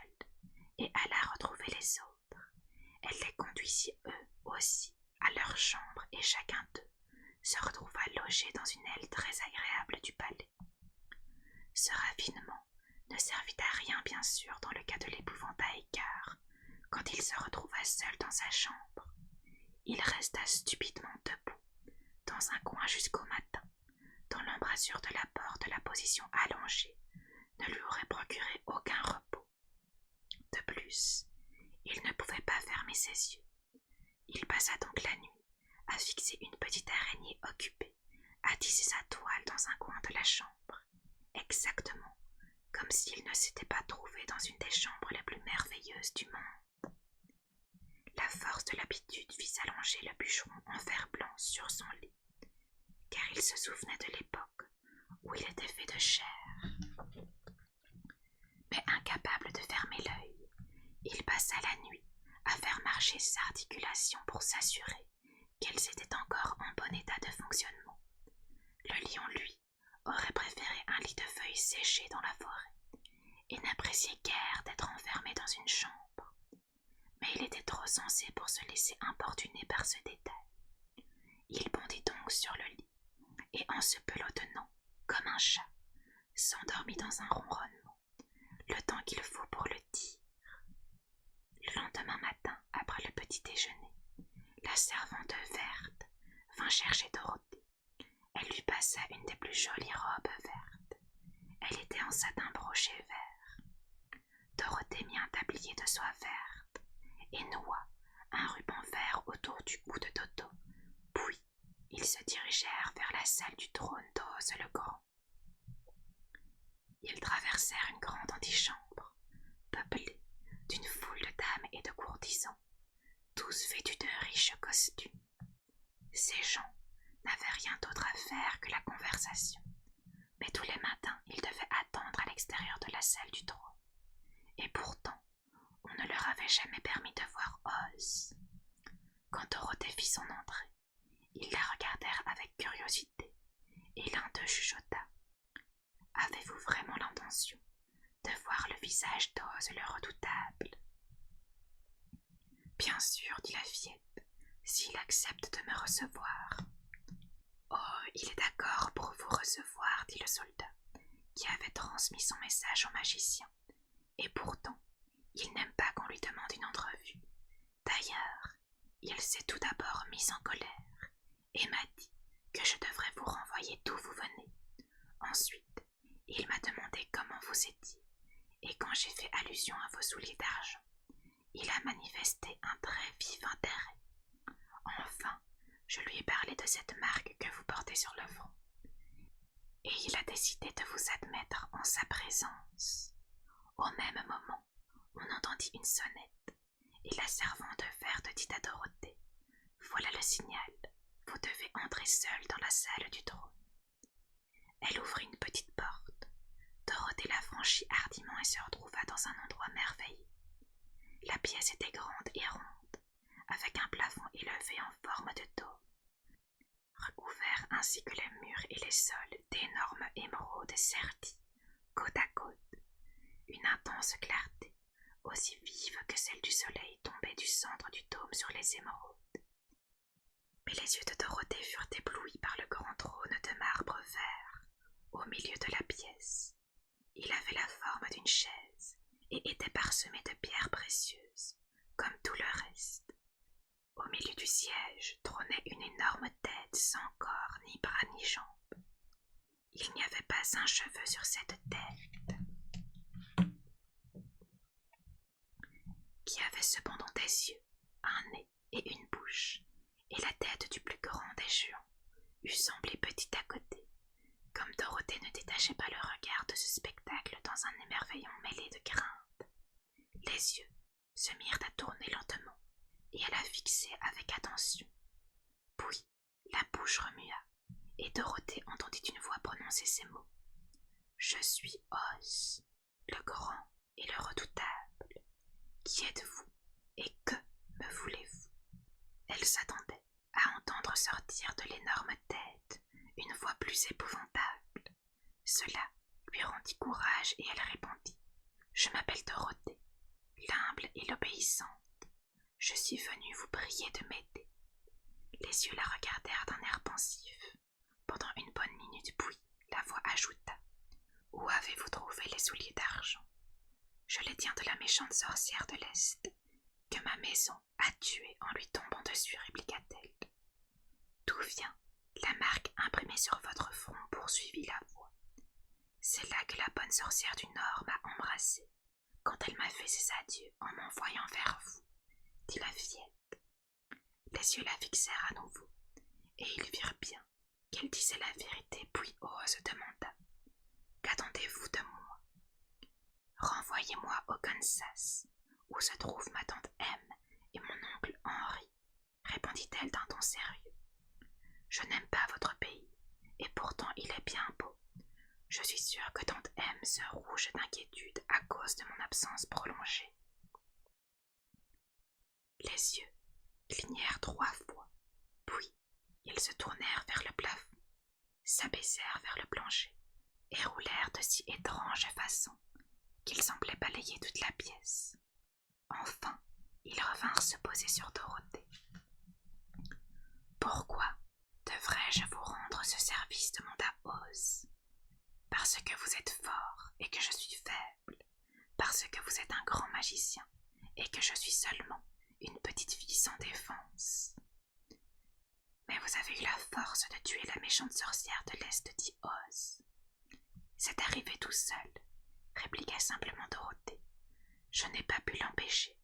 et alla retrouver les autres. Elle les conduisit eux aussi à leur chambre et chacun d'eux se retrouva logé dans une aile très agréable du palais. Ce raffinement ne servit à rien bien sûr dans le cas de l'épouvantail car, quand il se retrouva seul dans sa chambre, il resta stupidement debout, dans un coin jusqu'au matin, dans l'embrasure de la porte la position allongée ne lui aurait procuré aucun repos. De plus, il ne pouvait pas fermer ses yeux. Il passa donc la nuit à fixer une petite araignée occupée à tisser sa toile dans un coin de la chambre, exactement comme s'il ne s'était pas trouvé dans une des chambres les plus merveilleuses du monde. La force de l'habitude fit s'allonger le bûcheron en fer blanc sur son lit, car il se souvenait de l'époque où il était fait de chair. Mais incapable de fermer l'œil, il passa la nuit à faire marcher ses articulations pour s'assurer qu'elles étaient encore en bon état de fonctionnement. Le lion, lui, aurait préféré un lit de feuilles séchées dans la forêt et n'appréciait guère d'être enfermé dans une chambre. Mais il était trop sensé pour se laisser importuner par ce détail. Il bondit donc sur le lit et en se pelotonnant comme un chat, s'endormit dans un ronronnement, le temps qu'il faut pour le dire. Le lendemain matin, après le petit déjeuner, la servante verte vint chercher Dorothée. Elle lui passa une des plus jolies robes vertes. Elle était en satin broché vert. Dorothée mit un tablier de soie verte et noua un ruban vert autour du cou de Toto. Puis, ils se dirigèrent vers la salle du trône d'Oz le Grand. Ils traversèrent une grande antichambre, peuplée d'une foule de dames et de courtisans, tous vêtus de riches costumes. Ces gens n'avaient rien d'autre à faire que la conversation, mais tous les matins ils devaient attendre à l'extérieur de la salle du trône. Et pourtant, on ne leur avait jamais permis de voir Oz. Quand Dorothée fit son entrée, ils la regardèrent avec curiosité, et l'un d'eux chuchota. « Avez-vous vraiment l'intention de voir le visage d'Oz le redoutable ?» Bien sûr, dit la fillette, s'il accepte de me recevoir. Oh, il est d'accord pour vous recevoir, dit le soldat, qui avait transmis son message au magicien. Et pourtant, il n'aime pas qu'on lui demande une entrevue. D'ailleurs, il s'est tout d'abord mis en colère et m'a dit que je devrais vous renvoyer d'où vous venez. Ensuite, il m'a demandé comment vous étiez, et quand j'ai fait allusion à vos souliers d'argent, il a manifesté un très vif intérêt. Enfin, je lui ai parlé de cette marque que vous portez sur le front, et il a décidé de vous admettre en sa présence. Au même moment, on entendit une sonnette, et la servante verte dit à Dorothée, « Voilà le signal, vous devez entrer seule dans la salle du trône. » Elle ouvrit une petite porte. Dorothée la franchit hardiment et se retrouva dans un endroit merveilleux. La pièce était grande et ronde, avec un plafond élevé en forme de dôme, recouvert ainsi que les murs et les sols d'énormes émeraudes serties, côte à côte. Une intense clarté, aussi vive que celle du soleil, tombait du centre du dôme sur les émeraudes. Mais les yeux de Dorothée furent éblouis par le grand trône de marbre vert, au milieu de la pièce. Il avait la forme d'une chaise et était parsemé de pierres précieuses, comme tout le reste. Au milieu du siège trônait une énorme tête sans corps, ni bras, ni jambes. Il n'y avait pas un cheveu sur cette tête, qui avait cependant des yeux, un nez et une bouche, et la tête du plus grand des géants eût semblé petite à côté. Comme Dorothée ne détachait pas le regard de ce spectacle dans un émerveillement mêlé de crainte, les yeux se mirent à tourner lentement et à la fixer avec attention. Puis la bouche remua, et Dorothée entendit une voix prononcer ces mots. « Je suis Oz, le grand et le redoutable. Qui êtes-vous et que me voulez-vous » Elle s'attendait à entendre sortir de l'énorme tête une voix plus épouvantable. Cela lui rendit courage et elle répondit « Je m'appelle Dorothée, l'humble et l'obéissante. Je suis venue vous prier de m'aider. » Les yeux la regardèrent d'un air pensif. Pendant une bonne minute, puis la voix ajouta « Où avez-vous trouvé les souliers d'argent ?»« Je les tiens de la méchante sorcière de l'Est, que ma maison a tuée en lui tombant dessus, répliqua-t-elle. »« D'où vient la marque imprimée sur votre front ?» poursuivit la voix. « C'est là que la bonne sorcière du Nord m'a embrassée, quand elle m'a fait ses adieux en m'envoyant vers vous, » dit la fillette. Les yeux la fixèrent à nouveau, et ils virent bien qu'elle disait la vérité, puis Oz demanda « Qu'attendez-vous de moi ?»« Renvoyez-moi au Kansas, où se trouvent ma tante M et mon oncle Henry, » répondit-elle d'un ton sérieux. « Je n'aime pas votre pays, et pourtant il est bien beau. Je suis sûre que tante M se rouge d'inquiétude à cause de mon absence prolongée. » Les yeux clignèrent 3 fois, puis ils se tournèrent vers le plafond, s'abaissèrent vers le plancher et roulèrent de si étrange façon qu'ils semblaient balayer toute la pièce. Enfin, ils revinrent se poser sur Dorothée. « Pourquoi devrais-je vous rendre ce service ?» demanda Oz. « Parce que vous êtes fort et que je suis faible, parce que vous êtes un grand magicien et que je suis seulement une petite fille sans défense. » « Mais vous avez eu la force de tuer la méchante sorcière de l'Est, » dit Oz. « C'est arrivé tout seul, » répliqua simplement Dorothée. « Je n'ai pas pu l'empêcher. »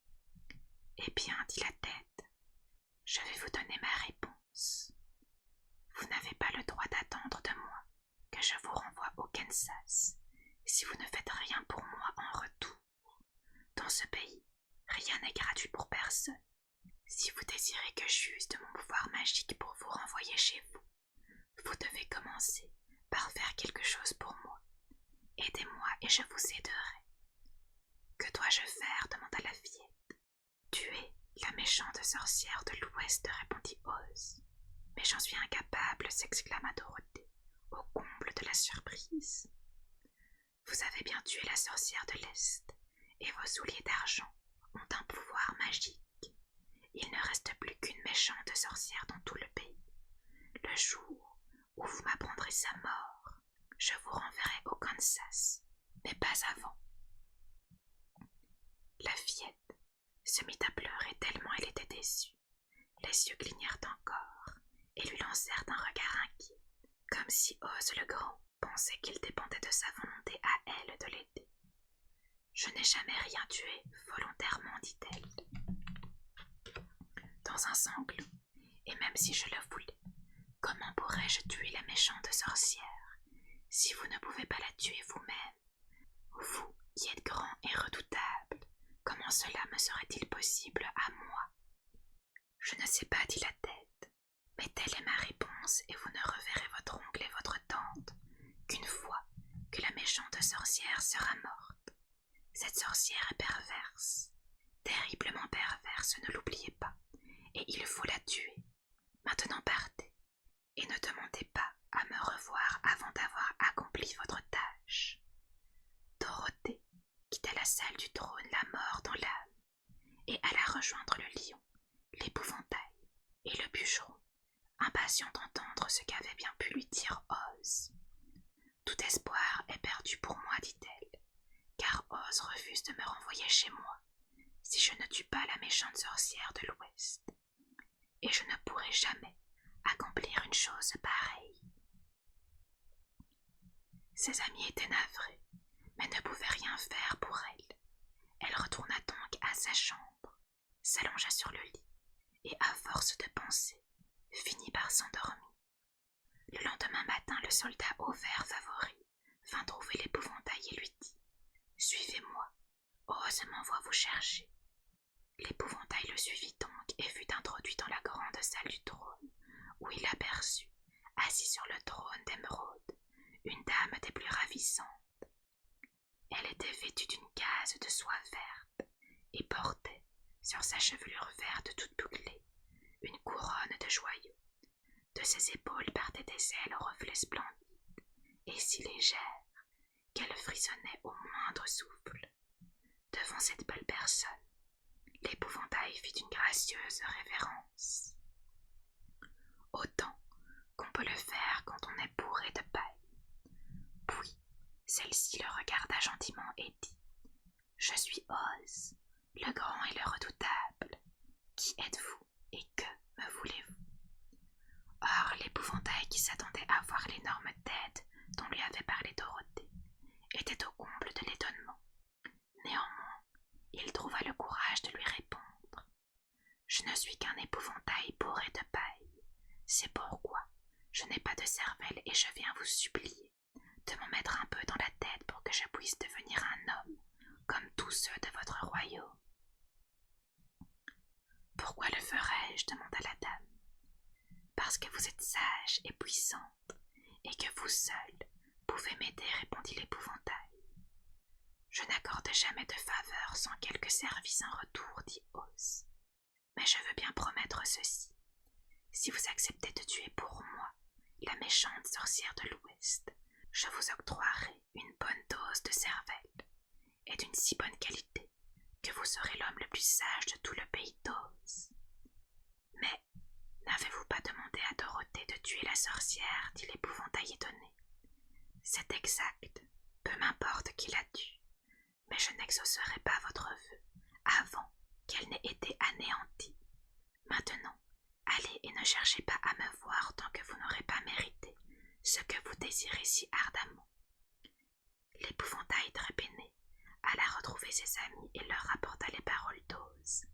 « Eh bien, » dit la tête, « je vais vous donner ma réponse. Vous n'avez pas le droit d'attendre de moi que je vous renvoie au Kansas si vous ne faites rien pour moi en retour. Dans ce pays, rien n'est gratuit pour personne. Si vous désirez que j'use de mon pouvoir magique pour vous renvoyer chez vous, vous devez commencer par faire quelque chose pour moi. Aidez-moi et je vous aiderai. »« Que dois-je faire ?» demanda la fillette. « Tuer la méchante sorcière de l'Ouest, » répondit Oz. « Mais j'en suis incapable, » s'exclama Dorothée, au comble de la surprise. « Vous avez bien tué la sorcière de l'Est, et vos souliers d'argent ont un pouvoir magique. il ne reste plus qu'une méchante sorcière dans tout le pays. Le jour où vous m'apprendrez sa mort, je vous renverrai au Kansas, mais pas avant. » La fillette se mit à pleurer tellement elle était déçue. Les yeux clignèrent encore et lui lancèrent un regard inquiet, comme si Oz le Grand pensait qu'il dépendait de sa volonté à elle de l'aider. « Je n'ai jamais rien tué volontairement, dit-elle, dans un sanglot, et même si je le voulais, comment pourrais-je tuer la méchante sorcière si vous ne pouvez pas la tuer vous-même? Vous qui êtes grand et redoutable, comment cela me serait-il possible à moi? » « Je ne sais pas, dit la tête, mais telle est ma réponse, et vous ne reverrez votre oncle et votre tante qu'une fois que la méchante sorcière sera morte. Cette sorcière est perverse, terriblement perverse, ne l'oubliez pas, et il faut la tuer. Maintenant partez, et ne demandez pas à me revoir avant d'avoir accompli votre tâche. » Dorothée quitta la salle du trône, la mort dans l'âme, et alla rejoindre le lion, l'épouvantail et le bûcheron, impatient d'entendre ce qu'avait bien pu lui dire Oz. « Tout espoir est perdu pour moi, dit-elle, car Oz refuse de me renvoyer chez moi si je ne tue pas la méchante sorcière de l'Ouest, et je ne pourrai jamais accomplir une chose pareille. » Ses amis étaient navrés, mais ne pouvaient rien faire pour elle. Elle retourna donc à sa chambre, s'allongea sur le lit, et à force de penser, finit par s'endormir. Le lendemain matin, le soldat au vert favori vint trouver l'épouvantail et lui dit « Suivez-moi, Oz m'envoie vous chercher. » L'épouvantail le suivit donc et fut introduit dans la grande salle du trône, où il aperçut, assis sur le trône d'émeraude, une dame des plus ravissantes. Elle était vêtue d'une gaze de soie verte et portait, sur sa chevelure verte toute bouclée, une couronne de joyaux. De ses épaules partaient des ailes aux reflets splendides et si légères qu'elles frissonnaient au moindre souffle. Devant cette belle personne, l'épouvantail fit une gracieuse révérence, autant qu'on peut le faire quand on est bourré de paille. Puis celle-ci le regarda gentiment et dit « Je suis Oz, le grand et le redoutable. Qui êtes-vous et que me voulez-vous ?» Or, l'épouvantail qui s'attendait à voir l'énorme tête dont lui avait parlé Dorothée était au comble de l'étonnement. Néanmoins, il trouva le courage de lui répondre « Je ne suis qu'un épouvantail bourré de paille. C'est pourquoi je n'ai pas de cervelle et je viens vous supplier de m'en mettre un peu dans la tête pour que je puisse devenir un homme comme tous ceux de votre royaume. » « Pourquoi le ferais-je » demanda la dame. « Parce que vous êtes sage et puissante, et que vous seul pouvez m'aider, répondit l'épouvantail. « Je n'accorde jamais de faveur sans quelque service en retour, dit Oz. Mais je veux bien promettre ceci. Si vous acceptez de tuer pour moi la méchante sorcière de l'Ouest, je vous octroierai une bonne dose de cervelle, et d'une si bonne qualité que vous serez l'homme le plus sage de tout le pays d'Oz. » « Mais n'avez-vous pas demandé à Dorothée de tuer la sorcière ?» dit l'épouvantail étonné. « C'est exact, peu m'importe qui la tue, mais je n'exaucerai pas votre vœu avant qu'elle n'ait été anéantie. Maintenant, allez et ne cherchez pas à me voir tant que vous n'aurez pas mérité ce que vous désirez si ardemment. » L'épouvantail très peiné alla retrouver ses amis et leur rapporta les paroles d'Oz.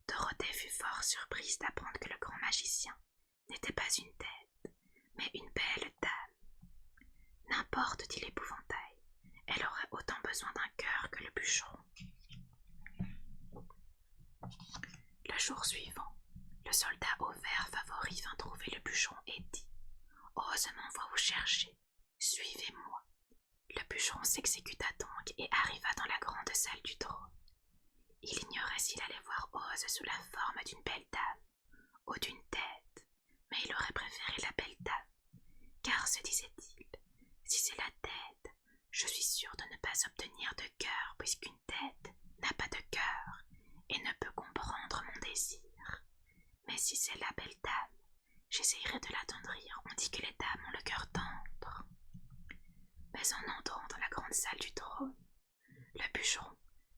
Dorothée fut fort surprise d'apprendre que le grand magicien n'était pas une tête, mais une belle dame. « N'importe, dit l'épouvantail, elle aurait autant besoin d'un cœur que le bûcheron. » Le jour suivant, le soldat au vert favori vint trouver le bûcheron et dit « Oz m'envoie vous chercher, suivez-moi. » Le bûcheron s'exécuta donc et arriva dans la grande salle du trône. Il ignorait s'il allait voir Oz sous la forme d'une belle dame ou d'une tête, mais il aurait préféré la belle dame, car, se disait-il, si c'est la tête, je suis sûr de ne pas obtenir de cœur, puisqu'une tête n'a pas de cœur et ne peut comprendre mon désir. belle dame. J'essayerai de l'attendrir, on dit que les dames ont le cœur tendre. » Mais en entrant dans la grande salle du trône, le bûcheron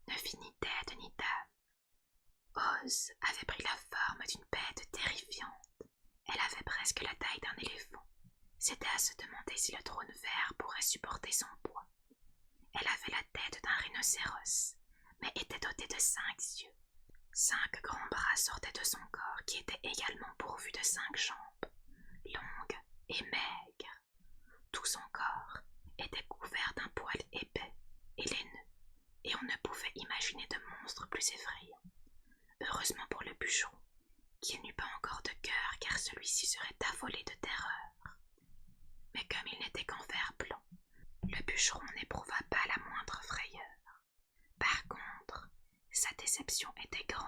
ne vit ni tête ni dame. Oz avait pris la forme d'une bête terrifiante. Elle avait presque la taille d'un éléphant. C'était à se demander si le trône vert pourrait supporter son poids. Elle avait la tête d'un rhinocéros, mais était dotée de 5 yeux. 5 grands bras sortaient de son corps qui était également pourvu de 5 jambes, longues et maigres. Tout son corps était couvert d'un poil épais et laineux, et on ne pouvait imaginer de monstre plus effrayant. Heureusement pour le bûcheron, qu'il n'eut pas encore de cœur car celui-ci serait affolé de terreur. Mais comme il n'était qu'en fer blanc, le bûcheron n'éprouva pas la moindre frayeur. Par contre, sa déception était grande.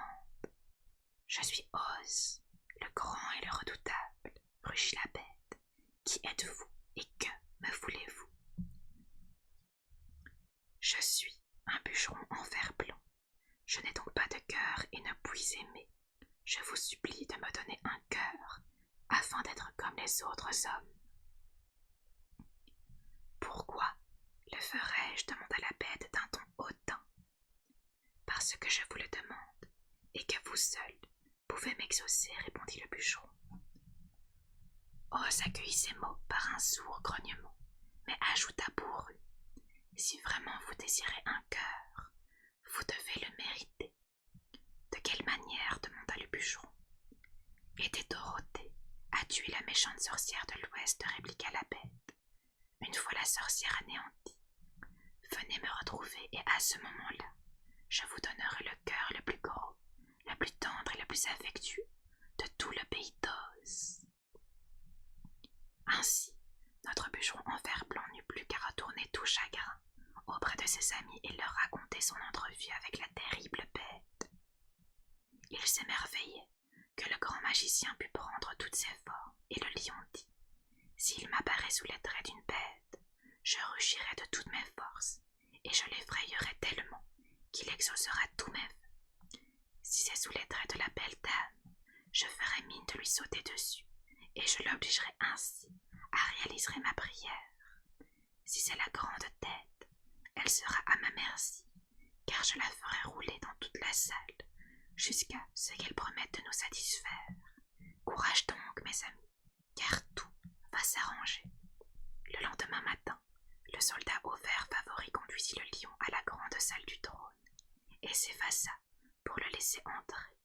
« Je suis Oz, le grand et le redoutable, » rugit la bête. « Qui êtes-vous et que me voulez-vous ?»« Je suis un bûcheron en fer blanc. Je n'ai donc pas de cœur et ne puis aimer. Je vous supplie de me donner un cœur, afin d'être comme les autres hommes. » « Pourquoi le ferais-je » demanda la bête d'un ton hautain. « Parce que je vous le demande, et que vous seul pouvez m'exaucer, répondit le bûcheron. Oz accueillit ces mots par un sourd grognement, mais ajouta bourru. « Si vraiment vous désirez un cœur, vous devez le mériter. » « De quelle manière ?» demanda le bûcheron. « Aider Dorothée à tuer la méchante sorcière de l'Ouest, répliqua la bête. Une fois la sorcière anéantie, venez me retrouver et à ce moment-là, je vous donnerai le cœur le plus gros, le plus tendre et le plus affectueux de tout le pays d'Oz. » Ainsi, notre bûcheron en fer blanc n'eut plus qu'à retourner tout chagrin auprès de ses amis et leur raconter son entrevue avec la terrible bête. Il s'émerveillait que le grand magicien pût prendre toutes ses formes, et le lion dit « S'il m'apparaît sous les traits d'une bête, je rugirai de toutes mes forces, et je l'effrayerai tellement qu'il exaucera tous mes vœux. Si c'est sous les traits de la belle dame, je ferai mine de lui sauter dessus, et je l'obligerai ainsi à réaliser ma prière. Si c'est la grande tête, elle sera à ma merci, car je la ferai rouler dans toute la salle, jusqu'à ce qu'elle promette de nous satisfaire. Courage donc, mes amis, car tout va s'arranger. » Le lendemain matin, le soldat au vert favori conduisit le lion à la grande salle du trône et s'effaça pour le laisser entrer.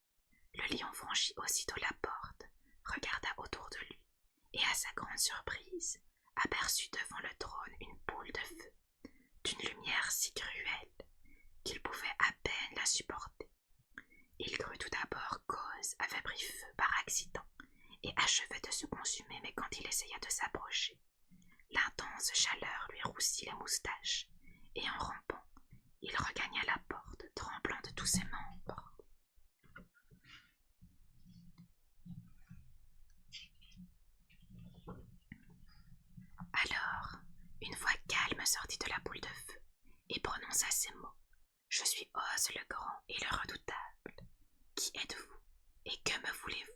Le lion franchit aussitôt la porte, regarda autour de lui et, à sa grande surprise, aperçut devant le trône une boule de feu, d'une lumière si cruelle qu'il pouvait à peine la supporter. Il crut tout d'abord qu'Oz avait pris feu par accident et achevait de se consumer, mais quand il essaya de s'approcher, l'intense chaleur lui roussit les moustaches, et en rampant, il regagna la porte, tremblant de tous ses membres. Alors, une voix calme sortit de la boule de feu et prononça ces mots. « Je suis Oz le grand et le redoutable. Qui êtes-vous et que me voulez-vous »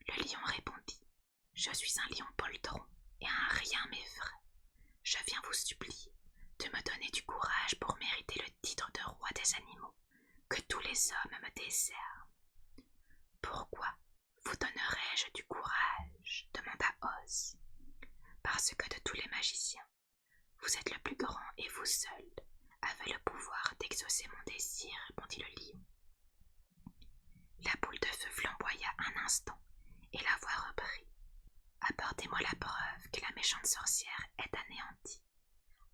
Le lion répondit. « Je suis un lion poltron et un rien m'effraie. Je viens vous supplier de me donner du courage pour mériter le titre de roi des animaux que tous les hommes me décernent. »« Pourquoi vous donnerais-je du courage ?» demanda Oz. « Parce que de tous les magiciens, vous êtes le plus grand et vous seul avez le pouvoir d'exaucer mon désir, » répondit le lion. La boule de feu flamboya un instant et la voix reprit. « Apportez-moi la preuve que la méchante sorcière est anéantie.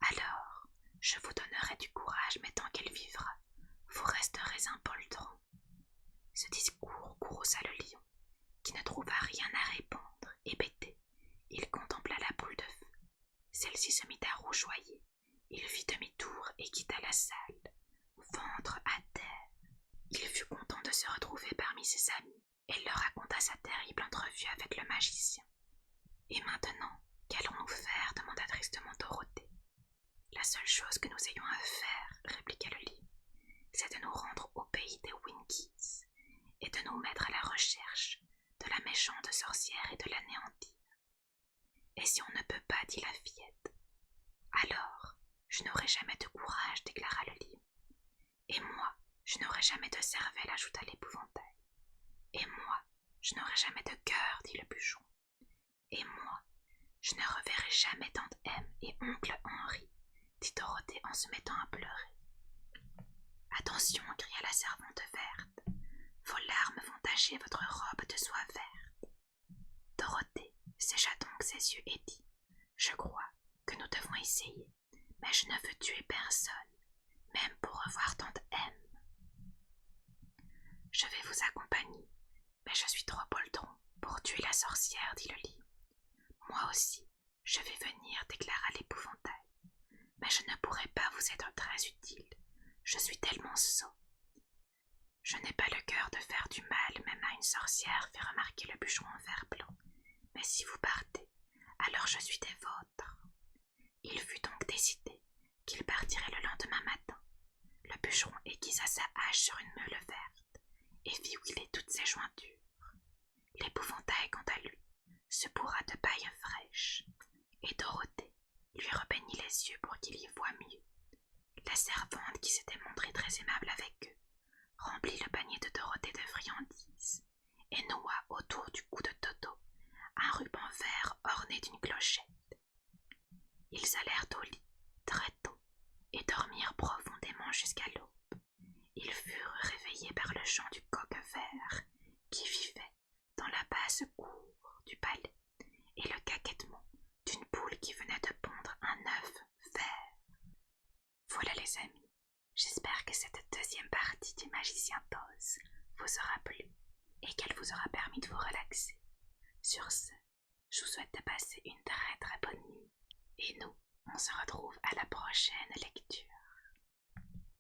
Alors, je vous donnerai du courage, mais tant qu'elle vivra, vous resterez un poltron. » Ce discours courrouça le lion, qui ne trouva rien à répondre. Hébété, il contempla la boule de feu. Celle-ci se mit à rougeoyer. Il fit demi-tour et quitta la salle, ventre à terre. Il fut content de se retrouver parmi ses amis et leur raconta sa terrible entrevue avec le magicien. « Et maintenant, qu'allons-nous faire ?» demanda tristement Dorothée. « La seule chose que nous ayons à faire, » répliqua le lion, « c'est de nous rendre au pays des Winkies et de nous mettre à la recherche de la méchante sorcière et de l'anéantir. Et si on ne peut pas, dit la fillette, alors je n'aurai jamais de courage, déclara le lion. Et moi, je n'aurai jamais de cervelle, ajouta l'épouvantail. Et moi, je n'aurai jamais de cœur, dit le bûcheron. Et moi, je ne reverrai jamais tante M et oncle Henri, dit Dorothée en se mettant à pleurer. Attention, cria la servante verte, vos larmes vont tacher votre robe de soie verte. Dorothée sécha donc ses yeux et dit, je crois que nous devons essayer, mais je ne veux tuer personne, même pour revoir tante M. Je vais vous accompagner, mais je suis trop poltron pour tuer la sorcière, dit le lion. Moi aussi, je vais venir, déclara l'épouvantail, mais je ne pourrai pas vous être très utile, je suis tellement sot. Je n'ai pas le cœur de faire du mal même à une sorcière, fit remarquer le bûcheron en vert blanc, mais si vous partez, alors je suis des vôtres. Il fut donc décidé qu'il partirait le lendemain matin. Le bûcheron aiguisa sa hache sur une meule verte et fit huiler toutes ses jointures. L'épouvantail, quant à lui, se bourra de paille fraîche, et Dorothée lui repeignit les yeux pour qu'il y voie mieux. La servante, qui s'était montrée très aimable avec eux, remplit le panier de Dorothée de friandises et noua autour du cou de Toto un ruban vert orné d'une clochette. Ils allèrent au lit très tôt et dormirent profondément jusqu'à l'aube. Ils furent réveillés par le chant du coq vert qui vivait dans la basse cour du palais et le caquettement d'une poule qui venait de pondre un œuf vert. Voilà les amis, j'espère que cette deuxième partie du Magicien d'Oz vous aura plu et qu'elle vous aura permis de vous relaxer. Sur ce, je vous souhaite de passer une très très bonne nuit et nous, on se retrouve à la prochaine lecture.